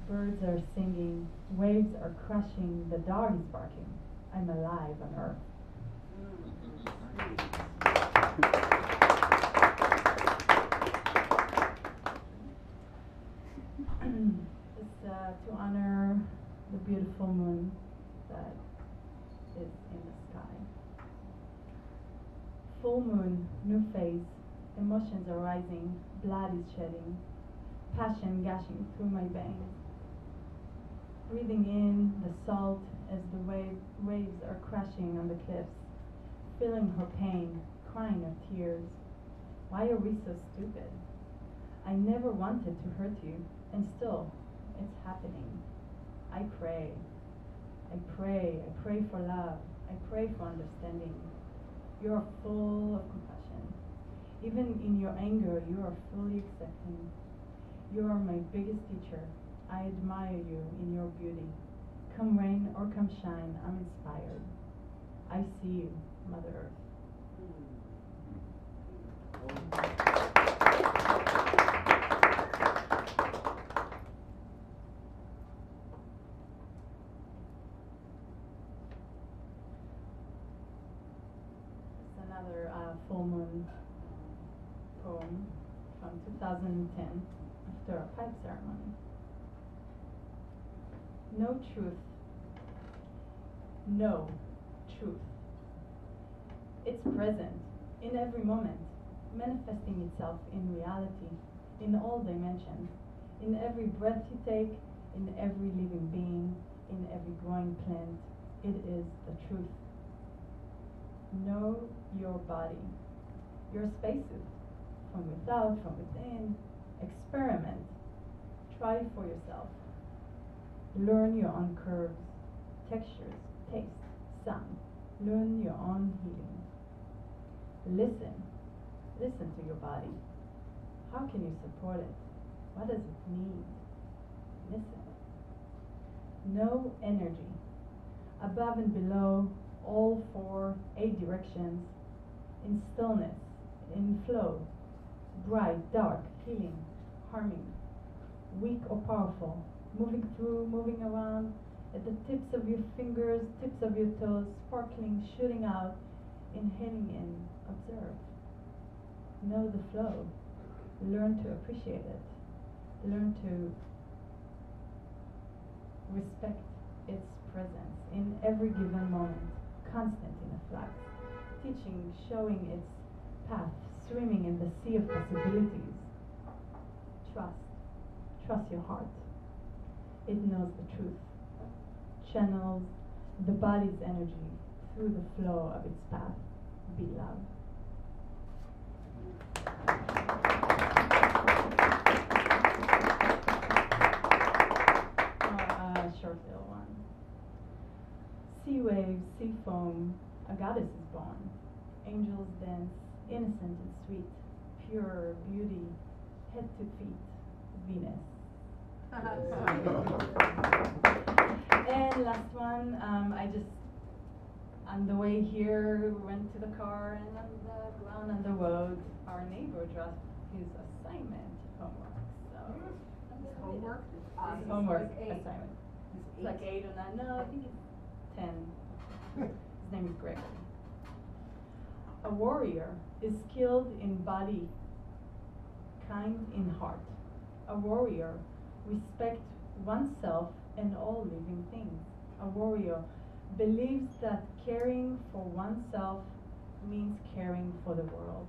C: Birds are singing, waves are crashing, the dog is barking. I'm alive on earth. It's to honor the beautiful moon that is in the sky. Full moon, new phase, emotions are rising, blood is shedding, passion gushing through my veins. Breathing in the salt as the waves are crashing on the cliffs, feeling her pain, crying her tears. Why are we so stupid? I never wanted to hurt you, and still, it's happening. I pray for love, I pray for understanding. You are full of compassion. Even in your anger, you are fully accepting. You are my biggest teacher. I admire you in your beauty. Come rain or come shine, I'm inspired. I see you, Mother Earth. It's another full moon poem from 2010 after a pipe ceremony. No truth. No truth. It's present in every moment, manifesting itself in reality, in all dimensions, in every breath you take, in every living being, in every growing plant. It is the truth. Know your body, your spaces, from without, from within. Experiment. Try for yourself. Learn your own curves, textures, taste, sound. Learn your own healing. Listen. Listen to your body. How can you support it? What does it need? Listen. Know energy. Above and below, all 4, 8 directions. In stillness, in flow, bright, dark, healing, harming, weak or powerful, moving through, moving around, at the tips of your fingers, tips of your toes, sparkling, shooting out, inhaling in, observe. Know the flow. Learn to appreciate it. Learn to respect its presence in every given moment, constant in a flux, teaching, showing its path, swimming in the sea of possibilities. Trust. Trust your heart. It knows the truth. Channels the body's energy through the flow of its path. Be love. Short little one. Sea waves, sea foam, a goddess is born. Angels dance, innocent and sweet, pure beauty, head to feet, Venus. And last one, I just, on the way here, went to the car, and on the ground on the road, our neighbor dropped his assignment homework. So
P: Homework?
C: his homework assignment. It's like 8 or 9. No, I think it's 10. His name is Gregory. A warrior is skilled in body, kind in heart. A warrior respects oneself and all living things. A warrior believes that caring for oneself means caring for the world.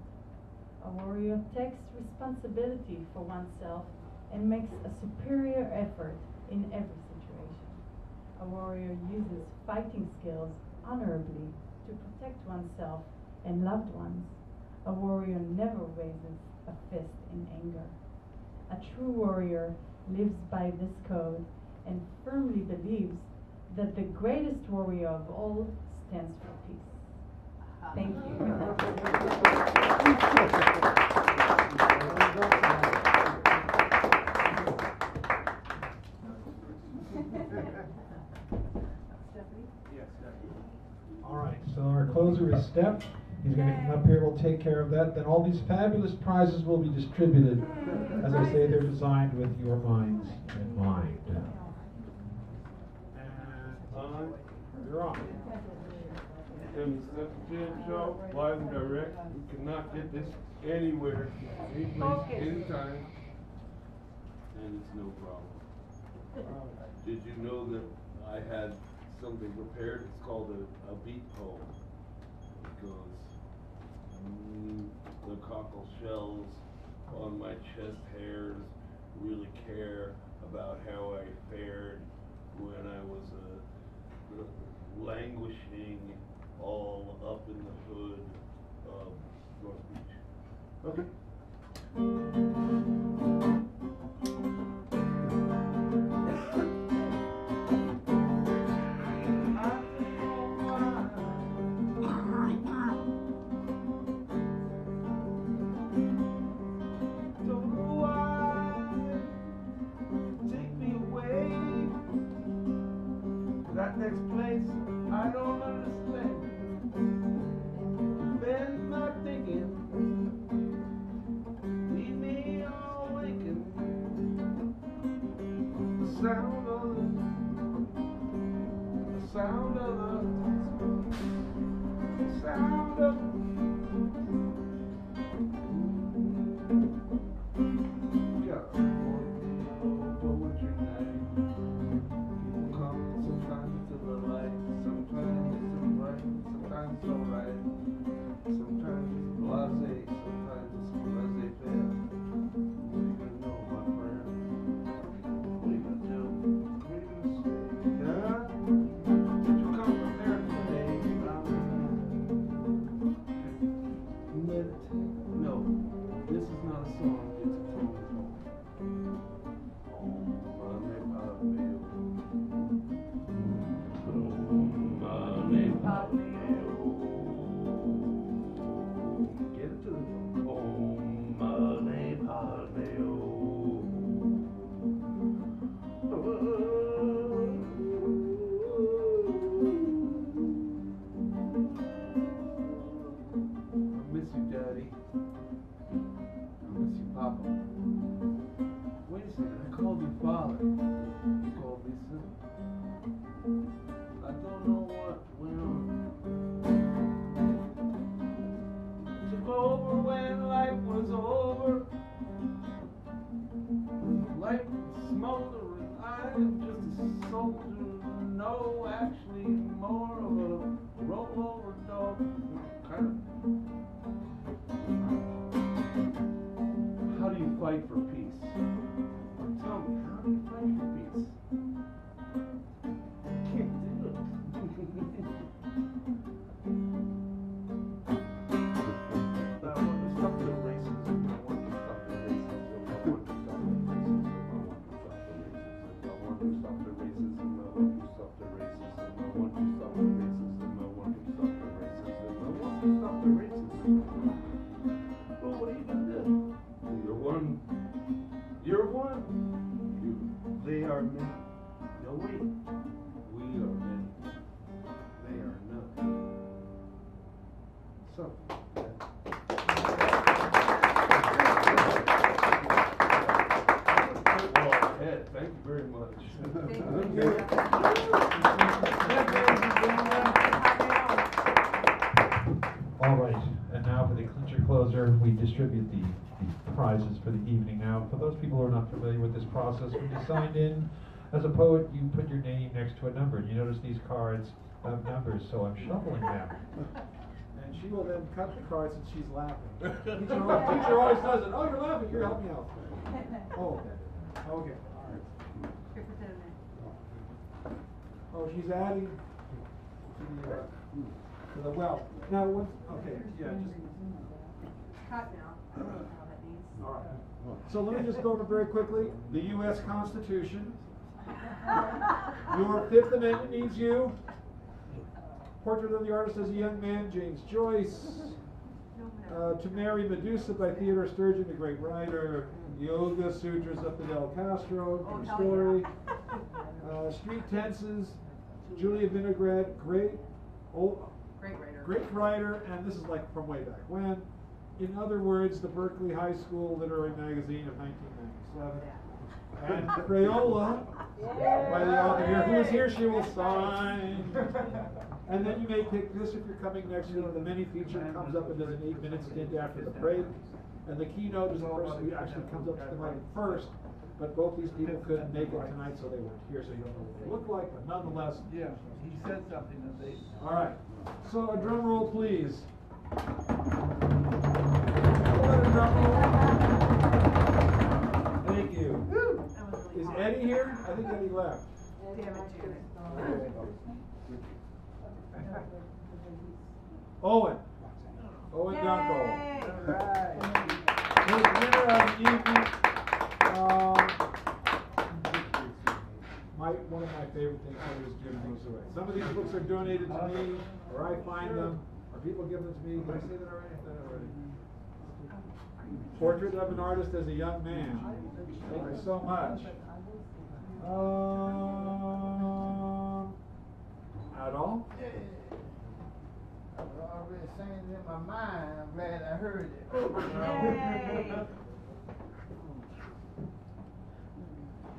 C: A warrior takes responsibility for oneself and makes a superior effort in every situation. A warrior uses fighting skills honorably to protect oneself and loved ones. A warrior never raises a fist in anger. A true warrior lives by this code and firmly believes that the greatest warrior of all stands for peace. Thank
D: All right, so our closer is Steph. He's going to come up here, we'll take care of that. Then all these fabulous prizes will be distributed. As I say, they're designed with your minds in mind.
Q: And you're on. And the Jim Show, live and direct. You cannot get this anywhere, any place, anytime. And it's no problem. Did you know that I had something prepared? It's called a beat poem. It goes, the cockle shells on my chest hairs really care about how I fared when I was languishing all up in the hood of North Beach. Okay. That next place I don't understand. Been not thinking, leave me all waking. The sound of the sound of the sound of what's your name? People come sometimes to the light, sometimes it's right, sometimes it's alright, sometimes it's blasé, sometimes it's laissez-faire. What are you gonna know, my friend? What are you gonna do? What are you gonna say? Yeah? Did you come prepared today? Meditate? No, this is not a song, it's a tone. Get it to the I miss you, Dad.
B: Eddie.
Q: I miss you, Papa. Wait a second, I called you father. You called me son. I don't know what went on. Took over when life was over. Life was smoldering. I am just a soldier. No, actually more of a rollover dog. Kind of. How do you fight for peace? Tell me, how do you fight for peace? Can't do it. I want to stop the racism. I want to stop the racism. I want to stop the racism. I want to stop the racism. I want to stop the racism. I want to stop the racism. I want to stop the racism. I want to stop the racism. Well, what are you gonna do? You're one. You're one. They are many. No, wait. We are many. They are none. Something. Well, Ed, thank you very much.
D: All right, and now for the clincher closer, we distribute the prizes for the evening. Now, for those people who are not familiar with this process, when you signed in as a poet, you put your name next to a number. And you notice these cards have numbers, so I'm shuffling them.
B: And she will then cut the cards and she's laughing. Teacher always does it. Oh, you're laughing. You're helping me out. Oh, okay. All right. Oh, she's adding to the well. Now, once, okay, yeah, just.
P: Cut now. I don't know how that means.
B: All right. So let me just go over very quickly. The U.S. Constitution. Your Fifth Amendment needs you. Portrait of the artist as a young man, James Joyce. To Marry Medusa by Theodore Sturgeon, the great writer. Yoga Sutras of Fidel Castro, true story. Street Tenses, Julia Vinograd, great writer, and this is like from way back when. In other words, the Berkeley High School Literary Magazine of 1997. And Crayola by the author here. Who is here? She will sign. And then you may pick this if you're coming next year. The mini feature comes up and does an 8-minute stint after the break. And the keynote is the person who actually comes up to the mic first. But both these people couldn't make it tonight, so they weren't here, so you don't know what they look like. But nonetheless,
Q: Yeah, he said something that they.
B: all right. So a drum roll, please. Thank you. Is Eddie here? I think Eddie left.
P: Damn it, Janet.
B: Owen. Owen Gunkel. His winner of the evening. One of my favorite things is giving books away. Some of these books are donated to me, or I find them, or people give them to me. Did I say that already? I said that already. Portrait of an artist as a young man. Thank you so much. At all?
Q: I was already saying it in my mind. I'm glad I heard it.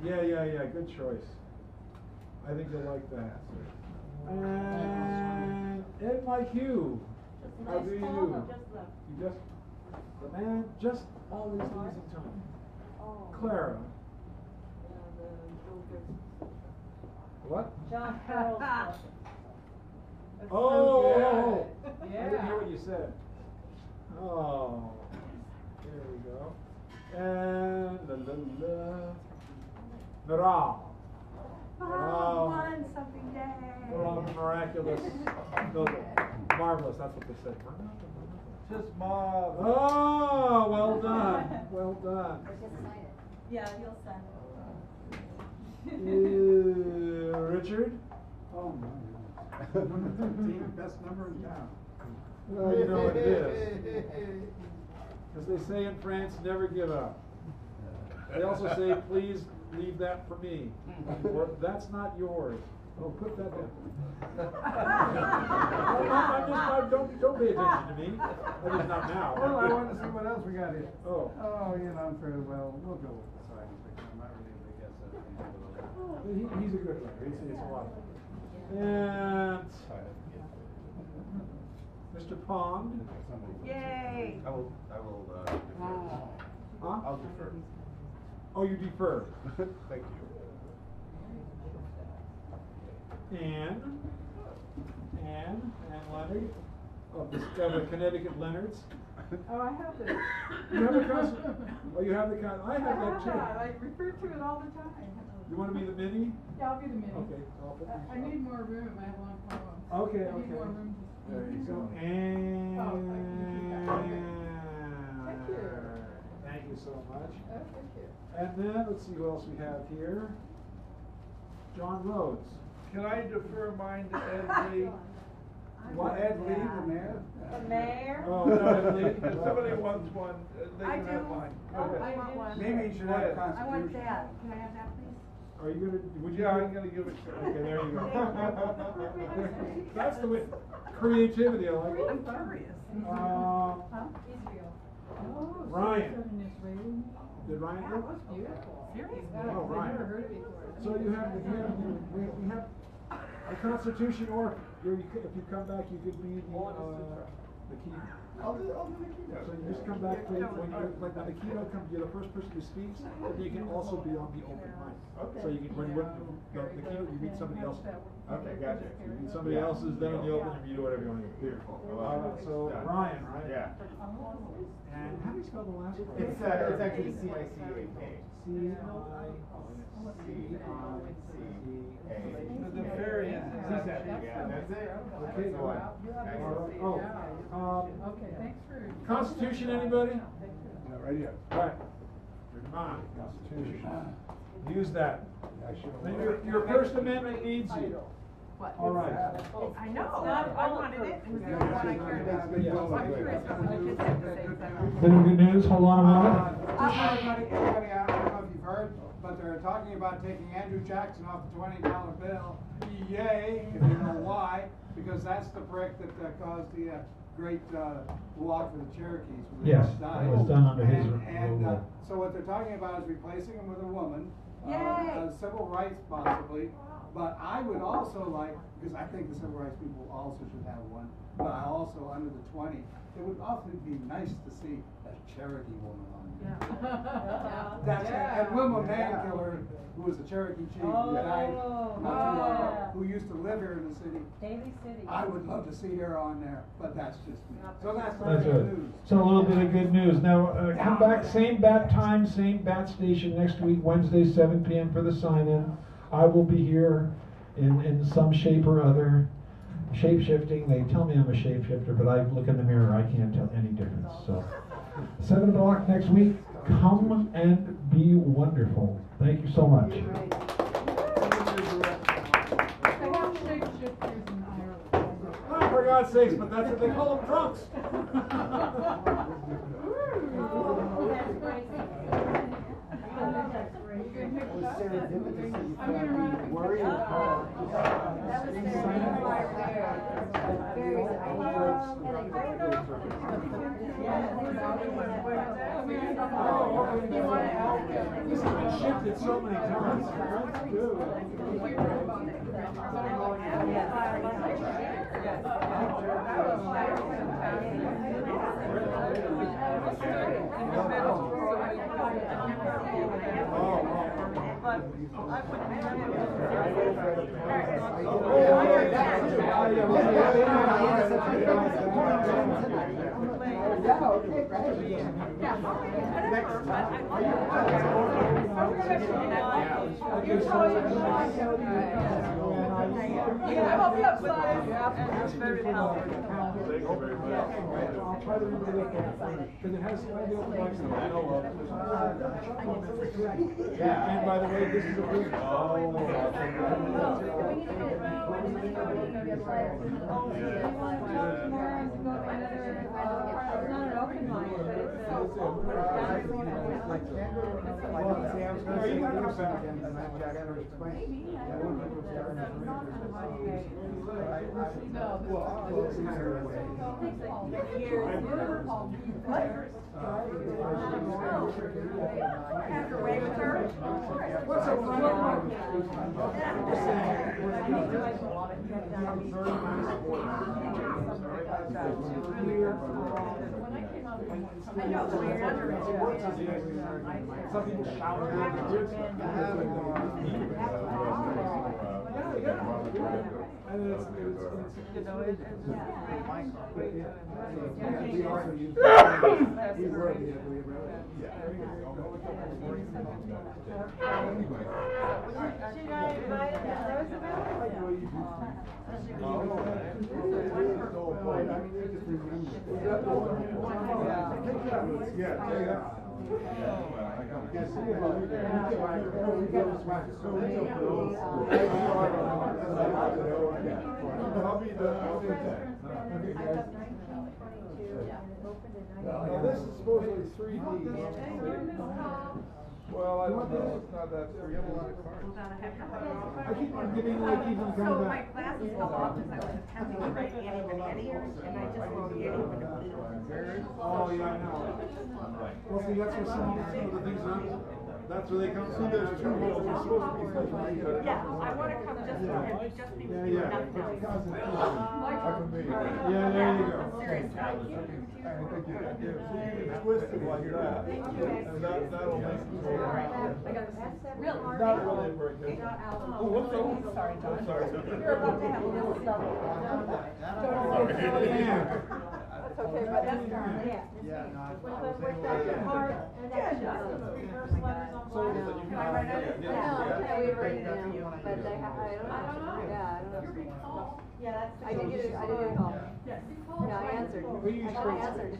B: Yeah. Good choice. I think you'll like that. And Ed, like you. How do you do? You just, the man just always leaves in time. Clara. What?
C: John Carroll's book.
B: Oh!
C: Yeah.
B: I didn't hear what you said. Oh. There we go. And Miral.
P: Won something day.
B: Miraculous. No, marvelous, that's what they say.
Q: Just marvelous.
B: Oh, well done. Well done.
C: Yeah, you'll sign
B: Richard?
F: Oh, my. Number 13, best number in town.
B: Well, you know what it is. As they say in France, never give up. They also say, please leave that for me. Or that's not yours. Oh, put that down. Don't pay attention to me. At least not now.
F: Well, I want to see what else we got here.
B: Oh.
F: Oh, you know, I'm fairly well, we'll go with the second picture. I'm not really able to guess that.
B: He's a good runner. It's a lot of fun. And Mr. Pond.
P: Yay!
E: I will defer.
B: Huh?
E: I'll defer.
B: Oh, you defer.
E: Thank you.
B: Anne Leonard of the Connecticut Leonards.
H: Oh, I have this.
B: You have the costume? Oh, you have the costume? I have that too.
H: I refer to it all the time.
B: You want to be the mini?
H: Yeah, I'll be the mini.
B: Okay. I'll put
H: I need more room. I have long poems.
B: Okay,
H: I need
B: okay.
H: more room.
B: There you go. And
H: Oh, thank you.
B: thank you so much.
H: Oh, thank you.
B: And then let's see who else we have here. John Rhodes.
F: Can I defer mine to Ed Lee?
B: What?
F: Ed Lee, the mayor?
P: The mayor?
B: Oh, no, Ed Lee.
F: If somebody wants one, they
P: I
F: can have
P: do.
F: mine.
P: Oh, I want one.
F: Maybe you should have a
P: I want
F: constitution.
P: that. Can I have that, please?
B: Are you gonna? Would you?
F: Yeah, I'm gonna give it to you.
B: Okay, there you go. That's the way. Creativity, I like it.
P: I'm curious.
H: Israel. Oh,
B: Ryan.
H: Israeli.
B: Did Ryan
H: That
B: go?
H: was beautiful.
P: Seriously?
B: Oh,
H: I've
B: Ryan.
H: never heard it before.
B: So we have a Constitution orphan. If you come back, you could be the key.
E: I'll do the keynote.
B: So you just come back when the keynote comes, you're the first person who speaks, and you can also be on the open mic.
E: Okay.
B: So you can when the keynote you meet somebody else.
E: Okay, gotcha.
B: You meet somebody else's, then in the open you do whatever you want to do.
E: Beautiful.
B: So Ryan, right?
E: Yeah.
B: And how do you spell the last one?
E: It's actually CICAK.
F: The fairy is
E: exactly. Yeah, that's it.
B: Okay.
E: That's the one.
H: Okay, thanks for.
B: Constitution, anybody?
F: Yeah, right here.
B: Right. Come on, Constitution. Use that. Your First Amendment needs you.
P: What?
B: All right.
P: I know. I wanted it. It was the only one I cared about. I'm curious what my kids have to say.
D: Any good news? Hold on a moment.
K: Everybody, I don't know if you've heard, but they're talking about taking Andrew Jackson off the $20 bill. Yay, if you know why, because that's the prick that caused the great walk for the Cherokees. When they
D: Yes,
K: both died.
D: it was done under his
K: And
D: rule.
K: so what they're talking about is replacing him with a woman.
P: Yay!
K: Civil rights possibly. But I would also like, because I think the civil rights people also should have one, but I also, under the 20, it would awfully be nice to see a Cherokee woman on there.
P: Yeah.
K: That's it. And Wilma Mankiller, who was the Cherokee chief, who died not too long ago, who used to live here in the city.
P: Daly City.
K: I would love to see her on there, but that's just me. So that's the
D: That's
K: good
D: it.
K: news.
D: So a little bit of good news. Now, come back, same bat time, same bat station next week, Wednesday, 7 p.m. for the sign-in. I will be here in some shape or other. Shape-shifting, they tell me I'm a shape-shifter, but I look in the mirror, I can't tell any difference. So, 7 o'clock next week, come and be wonderful. Thank you so much.
H: They have shapeshifters in Ireland.
B: Oh, for God's sakes, but that's what they call them drunks. This has been shifted so many times. That's good. I'll try to read it because it has all the open mics that I know of. And by the way, this is a big. see, I was gonna say, you gotta come back and then Jack never explained. Yeah, one of them was starting to read this. What's up, I'm just saying, we're very nice some people shout at and it's we also use we were this is supposedly 3D. Well, I don't know, it's not that 3D. I keep on getting like even kind of
P: So my glasses fell off because I was attempting to write Annie and Eddie, and I just wrote Annie with a blue.
B: Oh, yeah, I know. Well, see, that's where some of the things are. That's where they come from. There's two roles. It's supposed to be such like
P: Yeah, I want to come just and just be with you and nothing else.
B: Yeah, there you go.
P: Seriously.
B: Twisted like that. And that'll make it go around.
P: Really?
B: Not really very good. Oh, what's over?
P: Sorry, John.
B: Sorry.
P: You're about to have a little stuff. That's okay, but that's, yeah.
B: Yeah, no, I was
P: With
B: able
P: that part, and that's just reverse letters on black. Can I write it?
R: No, yeah, we write it down, but I don't know. Yeah, I don't know.
P: Yeah, that's.
R: I did get a call.
P: Yes.
R: Yeah, I answered.
B: We use
R: I
B: straight-
R: answered.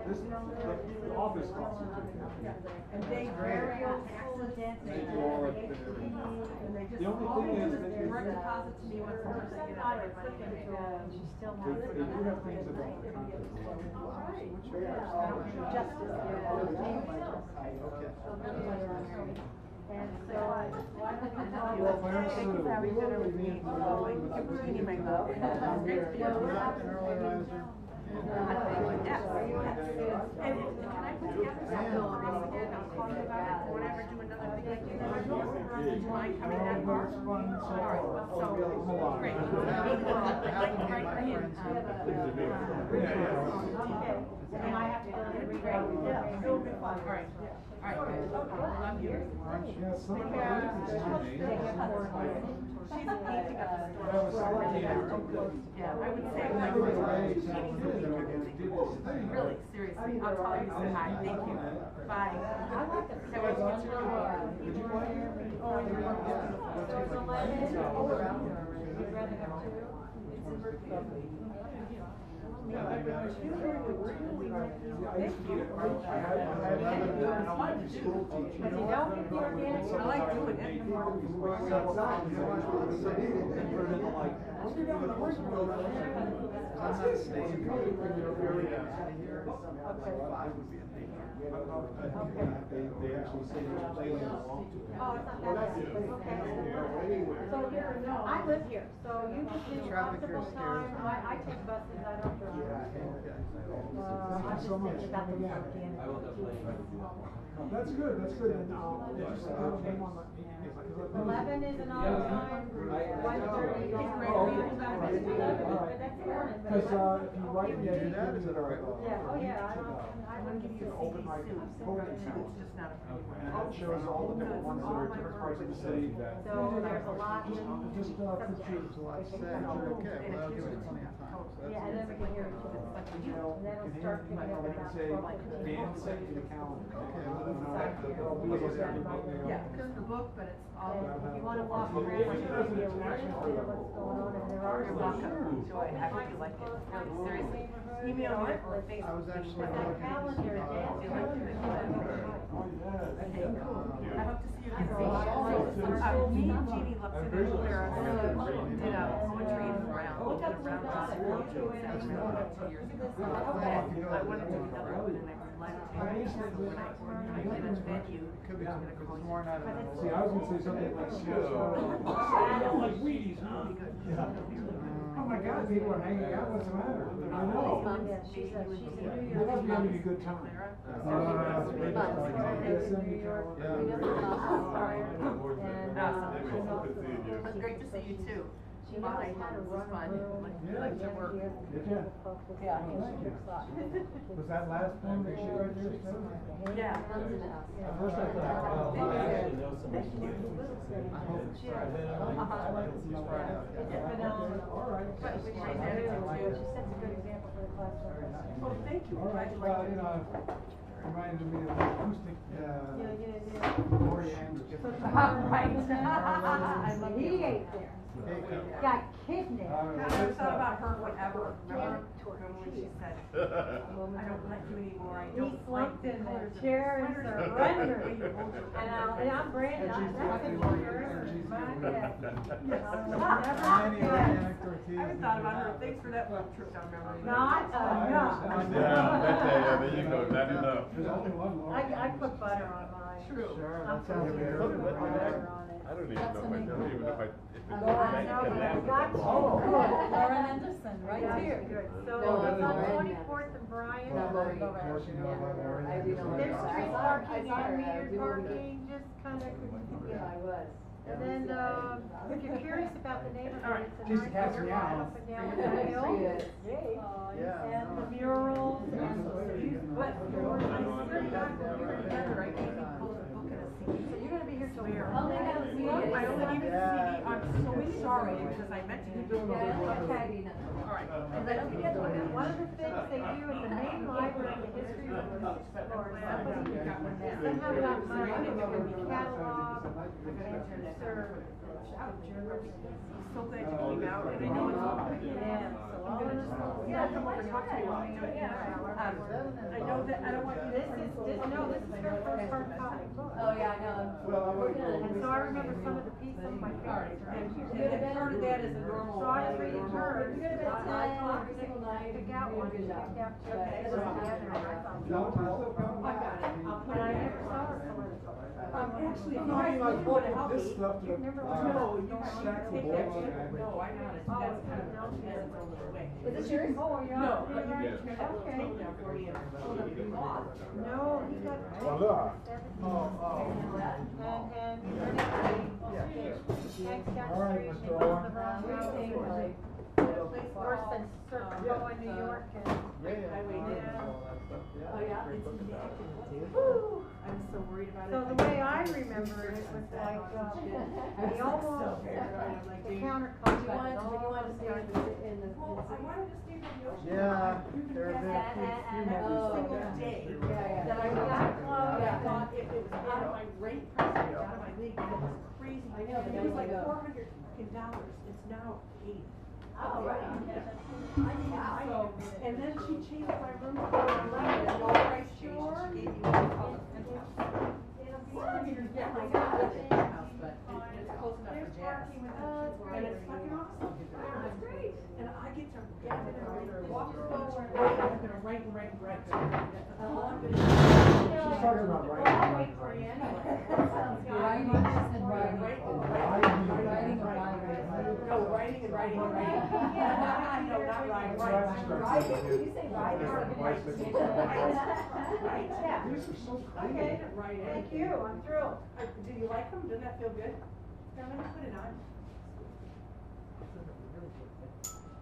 B: This, the office calls.
P: And they very accident,
B: They do all of
P: and they just.
B: The only thing is that
P: direct deposit to me when sometimes I get out of my money.
N: She still
B: They
N: has.
B: do have things about the content.
P: Justice, and so,
B: Well, if I understood it,
P: thank you for having dinner with me.
B: we
P: Oh, you're reading my book. It's great to be able to have an earlier riser. Yes. And can I put together something on this again? I'll call you about it whenever I do another thing like this. Do you mind coming that far?
B: It's fun so
P: All right,
B: far.
P: so, great. Meanwhile, I'd like to write in, okay. And I have to go to the great. Yeah, it'll be fun. All right. All right, good. Love you.
B: Yeah, some of the
P: She's painting up the store. Yeah, I would say like, really, seriously, I'll call you, say hi, thank you, bye. Can't wait to get to know you.
B: Did you like it?
P: Thank you. I like doing it.
B: They actually say they're playing along to it.
L: Oh, it's not that bad. Okay. So you're, I live here, so you can do optimal time. I take buses, I don't drive. I'm just thinking about the weekend.
B: That's good, that's good. And, just, name on the,
L: 11 is an odd time, 1:30 is
B: because, if you write me, do that, is it all right?
L: Yeah, oh yeah, I would give you a
B: Open my voting count. And that shows all the different ones that are different parts of the city that.
L: So there's a lot.
B: Just, put you to like say, okay, well, I'll give it plenty of time.
L: Yeah, and then we can hear it to the second, and then it'll start picking up about
B: Say,
L: 12.
B: Dan sent you the calendar.
P: Yeah, because the book, but it's all.
L: If you wanna walk around, like, maybe a little bit of what's going on, and there are.
P: You're welcome, Joy, I hope you like it, really, seriously. Email me or Facebook.
Q: I was actually
L: But that calendar is
P: I hope to see you again. Me and Jeannie looked at it, did a poetry round, did a round.
L: want to win.
A: That's
L: Look at this.
A: I wanted to do another one, and I realized so when I get a venue,
B: Could be
A: I'm gonna call
B: more
A: you.
B: See, I was gonna say something like,
J: I don't like Wheaties, huh?
B: yeah. Oh my God, people are hanging out, what's the matter? I know.
L: Yeah, she's a New
B: They
L: York.
B: must be having a good time.
L: New York.
A: Sorry.
L: And,
A: It was great to see you too.
L: she knows how to run a room.
A: Like to work.
B: Did ya?
A: Yeah.
B: Was that last one that she read yours too?
A: Yeah.
B: At first I thought, well, I actually know somebody who I hope it's Friday. I like to see Friday. All right.
A: But we
L: She
A: tried that too.
L: sets a good example for the class.
A: Oh, thank you.
B: All right, well, you know, reminded me of the acoustic, Lori Anderson.
A: Right. I love
L: He
A: you.
L: ate there. Got kidnapped.
A: God, I thought about her forever. Remember when she said, I don't like you anymore, I
L: He
A: don't like
L: slumped
A: the
L: in
A: colors
L: the
A: of
L: chair
A: your
L: and
A: sweaters.
L: surrendered.
A: And
L: And I'm Brandon, that's been years. My dad.
B: Many anecdotes.
A: I haven't thought about her. Thanks for that little trip down memory lane.
L: Not enough.
O: There you go, not enough.
B: There's only one more.
L: I put butter on mine.
A: True.
B: Sure,
L: I'm
B: that sounds
L: putting
B: good.
L: butter on it.
O: I don't even know if I if
L: I know, but I got you.
B: Oh.
L: Lauren Anderson, right here. Good. So,
R: No,
L: it's on
R: no,
L: 24th and Bryant.
R: No,
B: Of course, you know about Lauren.
R: I do know
L: There's
R: about
L: street
R: that.
L: parking,
R: I saw her,
L: unmetered
R: we were good.
L: parking, just kind of.
R: Yeah, I was.
L: And then, if you're curious about the neighborhood, it's a
B: Just
L: nice
B: catch me
L: neighborhood
B: out.
L: up and down the hill. And the murals and
A: But I swear to God, when we were together, I gave you both a book and a CD.
L: So you're gonna be here till.
A: Oh, they have a CD. I only gave you the CD. I'm so sorry because I meant to give you a book.
L: Okay.
A: All right.
L: And then one of the things they do at the main library, the history of the Florida, somehow got money to catalog and to serve journalists.
A: So glad you came out, and I know it's all.
L: Yeah, so all of this.
A: Yeah, come over and talk to me while I'm doing it. I know that, I don't want you to.
L: This is her first hardcover book.
R: Oh, yeah, I know.
L: And so I remember some of the pieces of my favorites.
A: And part of that is a normal.
L: So I was reading hers.
R: You could have been
L: I
R: 10
L: thought
R: every single night.
L: pick out one,
R: You did a good
L: pick
R: job.
L: out two,
R: Okay.
L: put them together, and I thought.
B: No,
A: I got it. I'll put
L: But I
A: it in.
L: never saw her for it.
A: Actually, if you
B: No,
A: guys
B: like,
A: want to help
B: this
A: me.
B: stuff to,
A: No, you guys
B: stack the
A: take
B: bowl
A: that
B: on
A: shit.
B: it.
A: No, I got it. That's kind of, that's its own little way.
R: Is this yours?
L: Oh, yeah.
A: No, but you
L: Yeah.
A: can have a
L: Okay.
A: little down for you. Hold up your law.
L: No, he got.
B: Voila.
L: Thanks, got
B: All right,
L: street,
B: Mr.
L: and
B: Owen.
L: the wrong route. Worse than Serpico in New York and.
A: Oh, yeah, it's woo. I'm so worried about it.
L: So the way I remember it, it was like, the almost, the counterculture.
R: You wanted to stay in the.
A: Well, I wanted to stay by the ocean.
B: Yeah,
A: You can
B: there have
A: guess
B: been
A: that
B: a few
A: every
B: moments.
A: single day
R: Yeah.
A: that I got close, I thought if it was out of my rate price, it was out of my league, and it was crazy.
R: I know, but
A: It was
R: then
A: like
R: you go.
A: $400, it's now $80.
R: Oh, right.
A: So, and then she changed my room for 11, no price change, and she gave me all the penthouse. Yeah, I got it, penthouse, but it's close enough for jazz. And it's fucking awesome. That's great. And I get to get in and walk forward, and I'm gonna write and write and write. That's all I'm gonna do.
B: She's talking about
A: Well,
B: writing.
A: I'll wait for you anyway. That sounds good.
R: Writing, she said writing.
B: Writing.
A: No, writing and writing and writing. No, not writing,
R: Writing? You say writing?
A: Right, yeah.
B: These are so clean.
A: Okay, writing.
L: Thank you, I'm thrilled.
A: Do you like them? Doesn't that feel good? Yeah, let me put it on.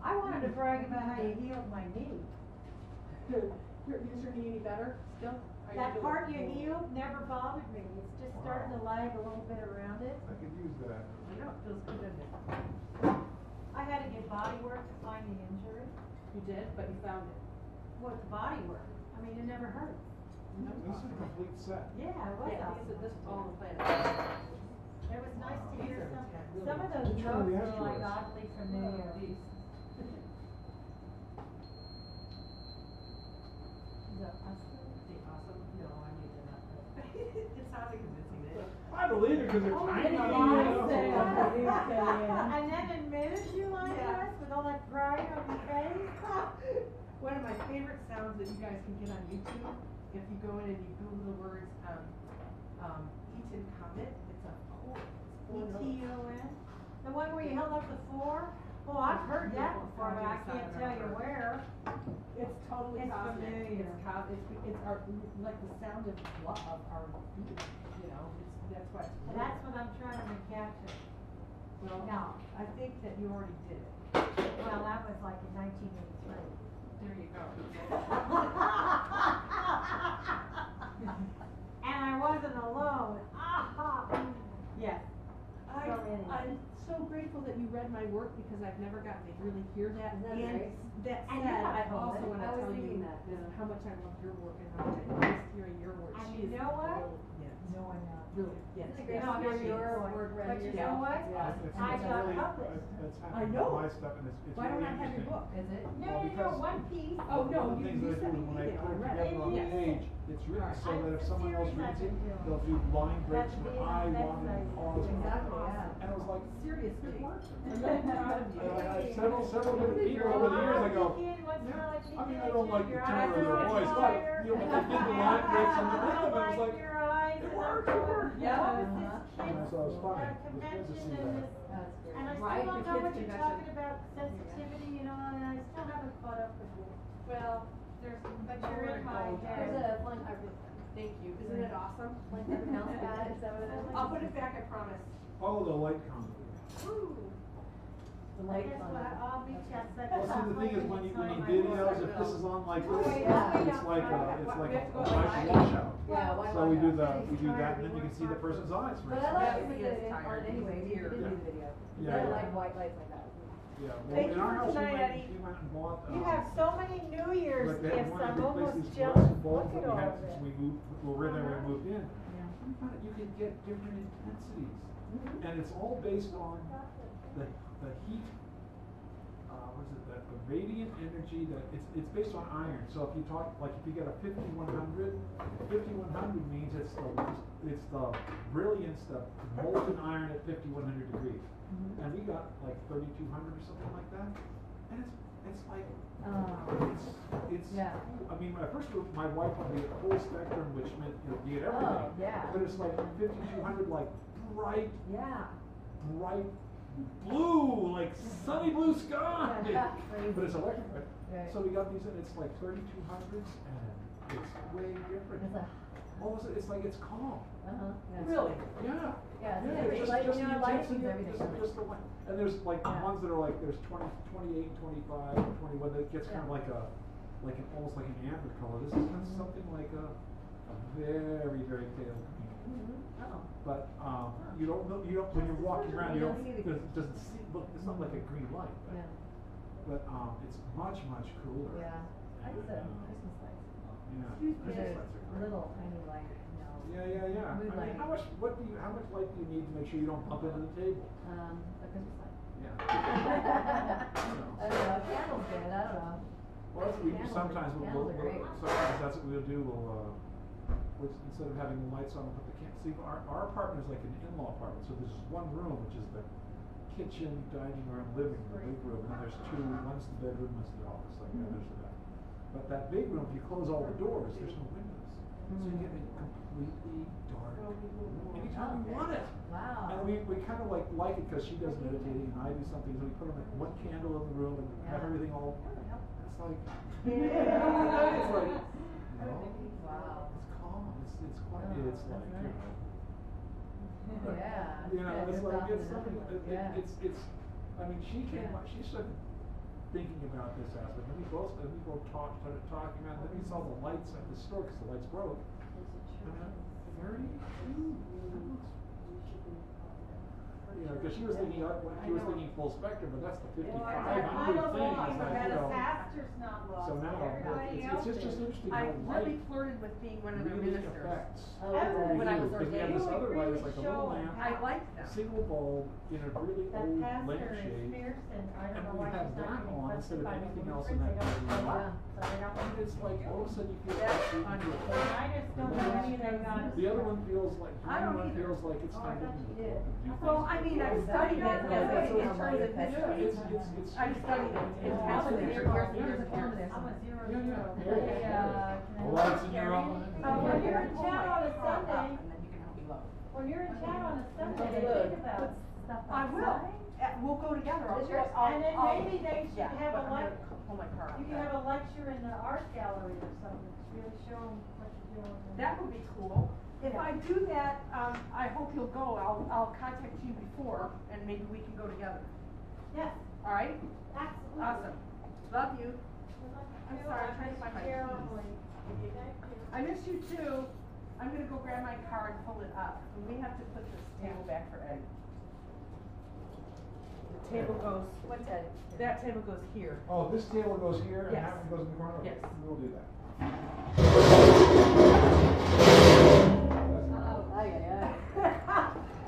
L: I wanted to brag about how you healed my knee.
A: Is your knee any better still? Are you
L: That
A: doing-
L: part you healed never bothered me. It's just starting to lag a little bit around it.
B: I could use that.
A: I know, it feels good, doesn't it?
L: I had to get body work to find the injury.
A: You did, but you found it.
L: What's body work? I mean, it never hurts.
B: This is a complete set.
L: Yeah, it was.
A: Yeah, this is all the plan.
L: It was nice to hear some of those
B: Which
L: notes
B: one are the
L: were like
B: extras?
L: oddly familiar.
A: These.
L: The awesome.
A: The awesome? No, I need to not. It sounds like convincing it.
J: I believe it because they're tiny.
L: And then in minutes you like us with all that pride on your face.
A: favorite sounds that you guys can get on YouTube, if you go in and you Google the words, Eaton Comet, it's a four, E-T-O-N.
L: The one where you held up the floor? Well, I've heard that before, but I can't tell you where.
A: It's totally
L: It's
A: cosmic.
L: familiar.
A: It's our, like the sound of our beat, you know, that's why it's.
L: That's what I'm trying to capture.
A: Well,
L: No.
A: I think that you already did it.
L: Well, that was like in 1983.
A: There you go.
L: And I wasn't alone. Aha! Yes.
A: I'm so grateful that you read my work because I've never gotten to really hear that.
R: Isn't that
A: And
R: great?
A: that
L: And
A: said,
L: you got
A: I
L: told
A: also
L: it.
A: want
R: I
A: to
R: was
A: tell
R: thinking
A: you
R: that, yeah.
A: how much I love your work and how much I miss hearing your work.
L: And
A: She
L: you
A: is
L: know what?
A: brilliant.
L: No one else.
A: Really, yes.
R: Isn't it great
A: yes,
R: to hear
A: she
R: your
A: is.
R: work read
L: But you
R: yourself?
L: know what?
R: Yeah.
L: I got published.
B: That's
A: I
B: happened
A: know.
B: with my stuff, and it's
A: Why
B: really
A: don't I have your
B: interesting.
A: book?
R: Is it?
L: No, one piece.
A: Oh, no,
B: One of the
A: you
B: things that I
A: sent
B: do
A: me
B: when I
A: email,
B: put
A: I
B: it
A: read
B: together
A: it.
B: on the
A: Yes.
B: page, it's written so that if someone else reads it, they'll do line breaks
L: That's
B: where
L: being
B: I
L: on that
B: wanted to
L: site.
B: pause.
R: Exactly, yeah.
B: And I was like,
A: Seriously.
B: it worked.
A: I'm really proud of you.
B: And I had several different people over the years, I go, I mean, I don't like the timbre of their voice, but, you know, when they did the line breaks on the rhythm, I was like,
L: it
B: worked, it worked.
L: Yeah.
B: And so it was fun. It was good to
L: Convention
B: see
L: and
B: that.
L: this,
R: That's great.
L: and I
A: Right,
L: still don't
A: the
L: know
A: kids'
L: what you're
A: convention.
L: talking about, sensitivity, you know, and I still haven't caught up with you. Well, but you're in my head.
R: There's a fun,
A: Thank you. Isn't it awesome?
R: like the mouse pad, is that what it is?
A: I'll put it back, I promise.
B: Follow the light comment.
R: The light
L: Guess
R: fun.
L: what, I'll be just like.
B: Well, see, the thing is, when you videos, if this is on like this,
R: Yeah.
B: it's like a live washout.
R: Yeah, why
B: So we
R: not?
B: do that, and then you can see the person's eyes, for
R: But I
B: instance.
R: like
A: Yeah,
R: it with
A: he is
R: the,
A: tired.
R: on anyway, you didn't do the video.
B: Yeah,
R: I
B: yeah.
R: like white lights like that.
B: Yeah, well,
A: Thank
B: in
A: you
B: our
A: for
B: house,
A: tonight, Eddie.
B: we went and bought,
L: You have so many New Year's
B: like they
L: gifts,
B: wanted
L: I'm
B: to replace
L: almost
B: these
L: jealous.
B: fluorescent bulbs
L: Look
B: that
L: at
B: we
L: all
B: had
L: of
B: since
L: it.
B: we moved, we were there when we moved in. We found out you can get different intensities, and it's all based on the heat, what is it, the radiant energy that, it's based on iron. So if you talk, like if you get a 5100 means it's the brilliance, the molten iron at 5100 degrees. And we got like 3200 or something like that. And it's like, it's,
R: Yeah.
B: I mean, when I first moved, my wife wanted me to get full spectrum, which meant, you know, you get everything.
R: Oh, yeah.
B: But it's like 5200, like bright
R: Yeah.
B: blue, like sunny blue sky.
R: Yeah.
B: But it's electric, right?
R: Right.
B: So we got these, and it's like 3200s, and it's way different.
R: It's like,
B: All of a sudden, it's like it's calm.
R: yeah.
A: Really?
B: Yeah.
R: Yeah,
B: Yeah,
R: it's
B: just,
R: like,
B: just
R: you
B: the
R: know, lighting's
B: intensity of
R: everything.
B: just the light. And there's like
R: Yeah.
B: ones that are like, there's 20, 28, 25, 21, that gets kind of like almost like an amber color. This is kind of something like a very, very pale green.
R: Oh.
B: But, you don't know, when you're walking around,
R: You
B: you
R: don't
B: don't,
R: see the-
B: it doesn't see, look, it's not like a green light,
R: Yeah.
B: but, it's much, much cooler.
R: Yeah. I
B: And,
R: use the Christmas lights.
B: Yeah.
R: Excuse me,
B: Christmas lights are great.
R: little tiny light, you know.
B: Yeah.
R: Mood
B: I mean,
R: lighting.
B: how much light do you need to make sure you don't bump into the table?
R: A Christmas light.
B: Yeah.
R: I don't know, candles good, I don't know.
B: Well, that's what we do
R: Candles-
B: sometimes,
R: candles are great.
B: sometimes that's what we'll do, instead of having the lights on, we'll put the see, our apartment is like an in-law apartment, so there's just one room, which is the kitchen, dining room, living room, big room, and then there's two, one's the bedroom, one's the office, like that, there's that. But that big room, if you close all the doors, there's no windows, so you get a completely dark room anytime you want it.
R: Wow.
B: And we kind of like it because she does meditating and I do something, so we put like one candle in the room and have everything all, it's like, it's like,
R: Wow.
B: it's calm, it's quiet,
R: Oh,
B: it's like,
R: that's nice. Yeah.
B: you know,
R: good.
B: it's
R: Good
B: like,
R: thought
B: it's
R: to
B: something,
R: know. Yeah.
B: it's, I mean, she came,
R: Yeah.
B: she started thinking about this aspect, and we both started talking about it, then we saw the lights at the store, because the lights broke. And I'm 32? You know, because she was thinking full spectrum, but that's the 5500 thing, it's like, you know. So now, it's just interesting
A: I
B: how
A: really
B: light
A: flirted with being one of their
B: really
A: ministers.
B: affects.
R: Oh,
A: When I was
B: Because we have this
A: ordained.
B: other light, it's like a little lamp,
A: I like them.
B: single bulb in a really
L: That
B: old
L: pastor
B: lampshade.
L: is Pearson, I
B: And
L: don't know
B: we
L: why
B: have
L: she's not
B: that
L: getting
B: on instead of
L: classified as
B: anything
L: a
B: else
L: prince,
B: in
L: they
B: that
L: don't
B: room.
L: know. So they don't.
B: And it's like all of a sudden you feel
A: That's
B: like
A: funny.
L: I just don't know anything on.
B: the other one feels like,
A: I don't
B: one
A: either.
B: feels like it's
L: Oh, I
B: time to
L: thought you
B: do
L: did.
A: Well, I mean, I've studied it in terms of history.
B: It's
A: I've studied it intensely for years and years. There's a camera there.
L: I'm a zero.
B: Yeah, yeah.
L: Hey,
B: The lights in your eye.
L: when you're in town on a Sunday,
A: And then you can help me load.
L: when you're in town on a Sunday,
P: Good.
L: think about stuff
A: I will.
L: outside.
A: We'll go together.
L: Is yours- and then maybe they should
A: yeah,
L: have
A: but
L: a
A: I'm gonna
L: lec-
A: pull my car out
L: You can
A: back.
L: have a lecture in the art gallery or something, to really show them what you're doing.
A: That would be cool. If I do that, I hope you'll go. I'll contact you before and maybe we can go together.
L: Yes,
A: All right?
L: absolutely.
A: Awesome. Love you. I'm sorry, I'm trying to find my keys.
L: Terribly.
A: I miss you too. I'm gonna go grab my car and pull it up. And we have to put this table back for Eddie. The table goes.
P: What's that?
A: That table goes here.
B: Oh, this table goes here and
A: Yes.
B: that one goes in the corner?
A: Yes.
B: We'll do that.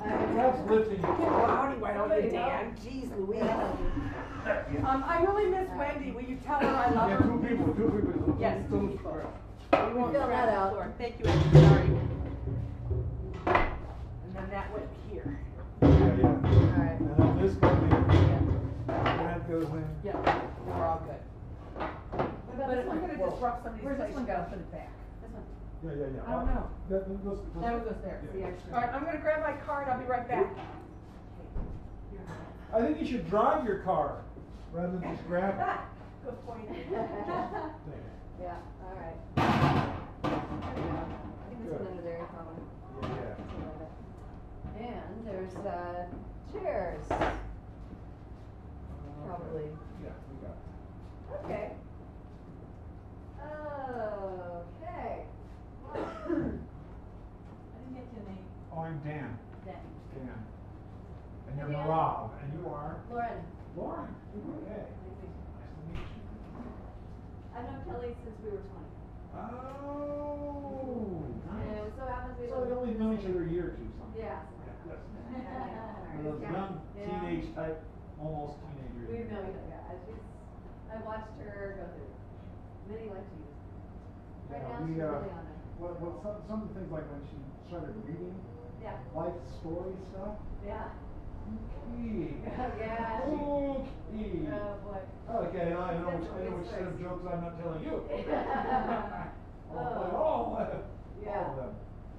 B: That's lifting.
A: Howdy, why don't you, Dan? Jeez Louise. I really miss Wendy. Will you tell her I love
B: Yeah,
A: her?
B: two people.
A: Yes, two people. We won't
P: fill
A: grab
P: that
A: the
P: out.
A: floor. Thank you, Eddie. Sorry. And then that went here.
B: Yeah, yeah.
P: Alright.
B: And then this goes in. That goes in.
A: Yeah, we're all good. But if we're gonna disrupt somebody's
L: Where's this
A: place,
L: one
A: you gotta
L: go?
A: put it back.
L: This one.
B: Yeah, yeah, yeah.
A: I don't know.
B: That goes.
A: That one goes there.
B: Yeah.
A: All right, I'm gonna grab my car and I'll be right back.
B: I think you should drive your car rather than just grab it.
A: Good point.
P: Yeah, alright. I think this one under there, probably.
B: Yeah.
P: And there's, chairs. Probably.
B: Yeah, we got it.
P: Okay. Okay.
L: I didn't get your name.
B: Oh, I'm Dan.
L: Dan.
B: Dan. And you're
P: Dan.
B: Rob, and you are?
P: Lauren.
B: Lauren. Okay. Nice to meet you.
P: I've known Kelly since we were 20.
B: Oh,
P: And it
B: nice.
P: so happens we
B: So we only known each other a year or two, something.
P: Yeah.
B: Yes.
P: Yeah.
B: Those young
P: Yeah.
B: teenage type, almost teenager.
P: We've known each other, yeah. I watched her go through many life changes. Right now, she's really on it.
B: Some of the things like when she started reading
P: Yeah.
B: life story stuff.
P: Yeah.
B: Okay.
P: Yeah.
B: Okay.
P: Oh, boy.
B: Okay, I know
P: She's got
B: which set of
P: some
B: jokes I'm not telling you.
P: Oh.
B: All of them.
P: Yeah.
B: All of them.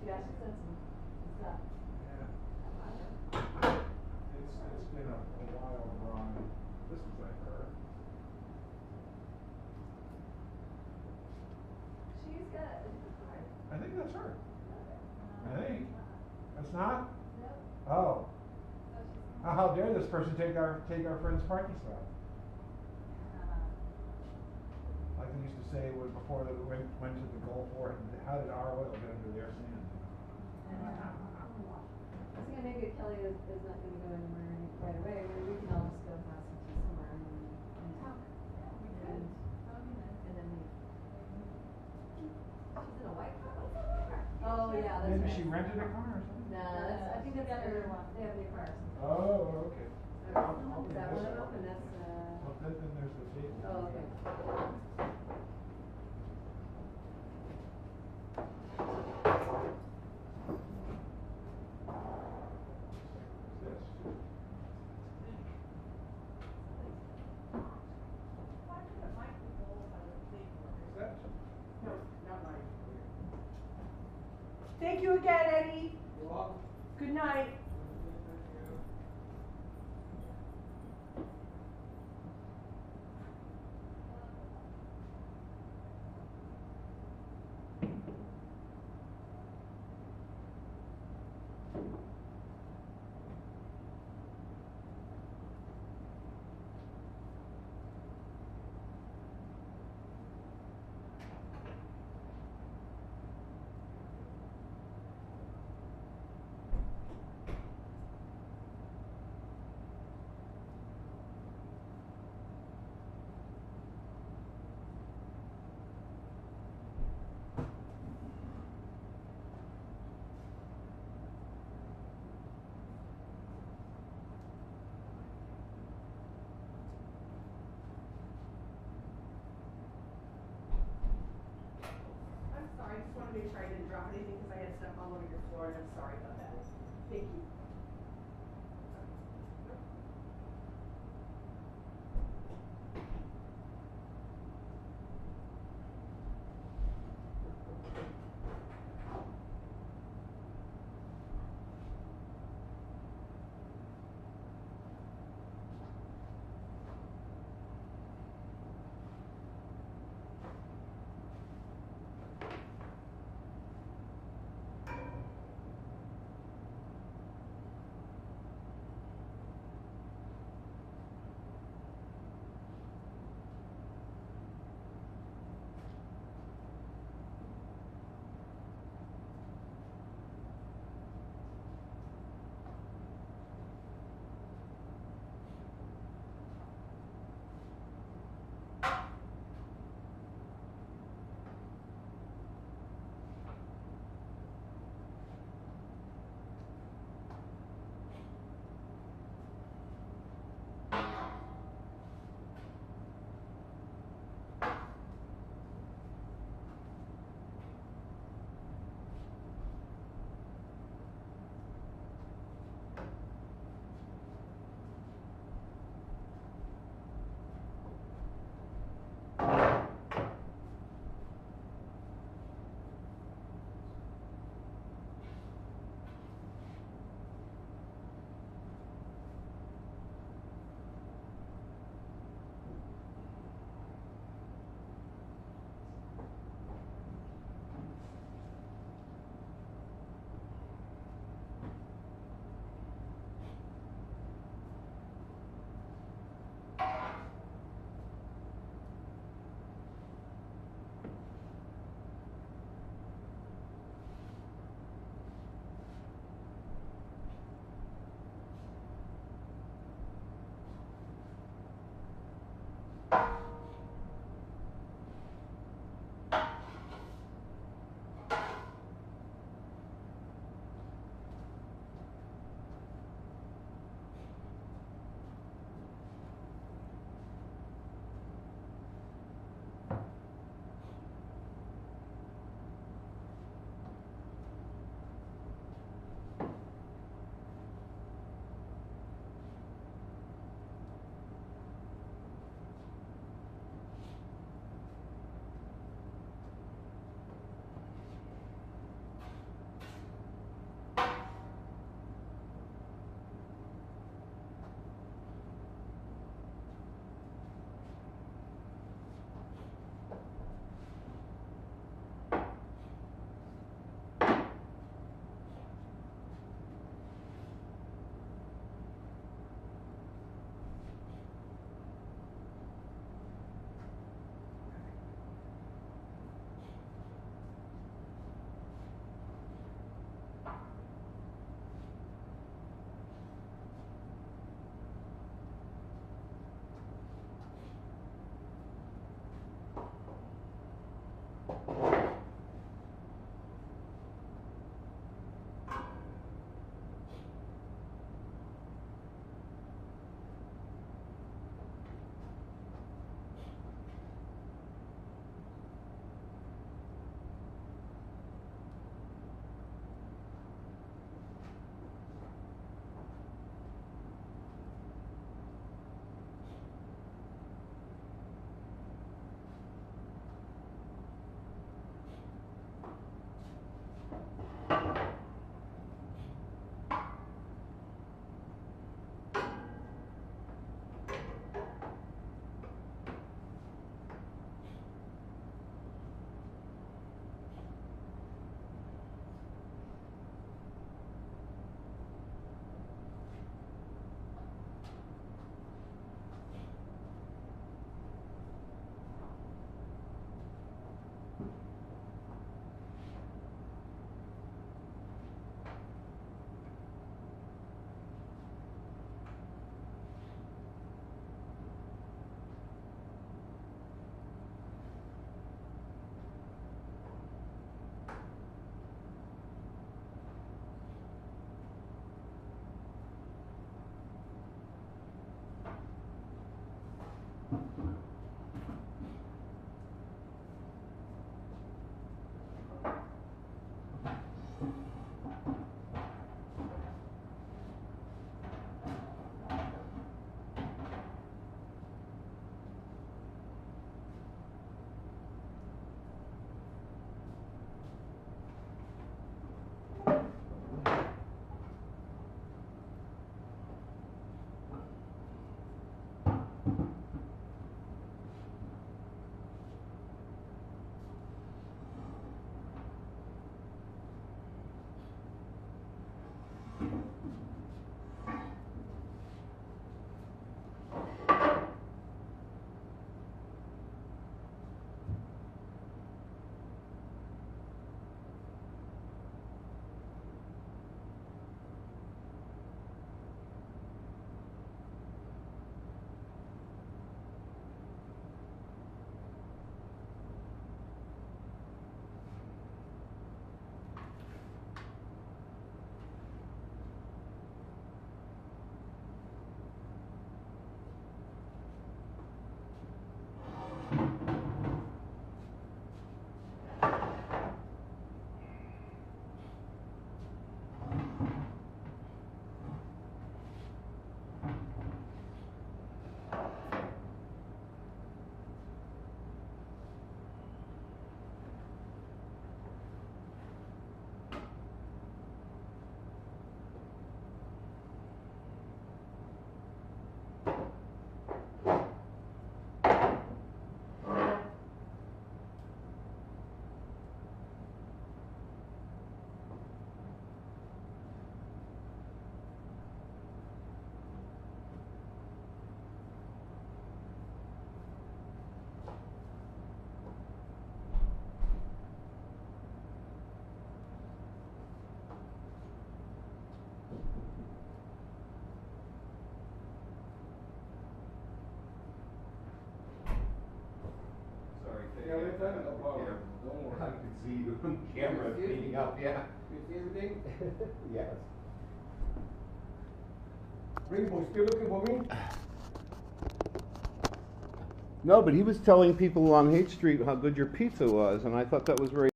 P: Yeah, she said some stuff.
B: Yeah. It's been a wild ride. This is like her.
P: She's got a different card.
B: I think that's her. I think. That's not?
P: No.
B: Oh. How dare this person take our friend's parking spot? Like they used to say before they went to the Gulf War, how did our oil get under their sand?
P: I was thinking maybe Kelly is not gonna go anywhere right away, maybe we can all just go have some tea somewhere and talk. And then leave. She's in a white car, what's that white car? Oh, yeah, that's right.
B: Maybe she rented a car or something?
P: No, I think that's their, they have new cars.
B: Oh, okay.
P: Is that one of them, and that's,
B: Well, then there's the table.
P: oh, okay.
A: No, not mine. Thank you again, Eddie.
B: You're welcome.
A: Good night. I'm sorry, I just want to make sure I didn't drop anything because I had stuff all over your floor and I'm sorry about that. Thank you.
E: I can see you on camera cleaning up, yeah.
J: You see everything?
E: Yes.
J: Rainbow, still looking for me?
E: No, but he was telling people along Haight Street how good your pizza was, and I thought that was very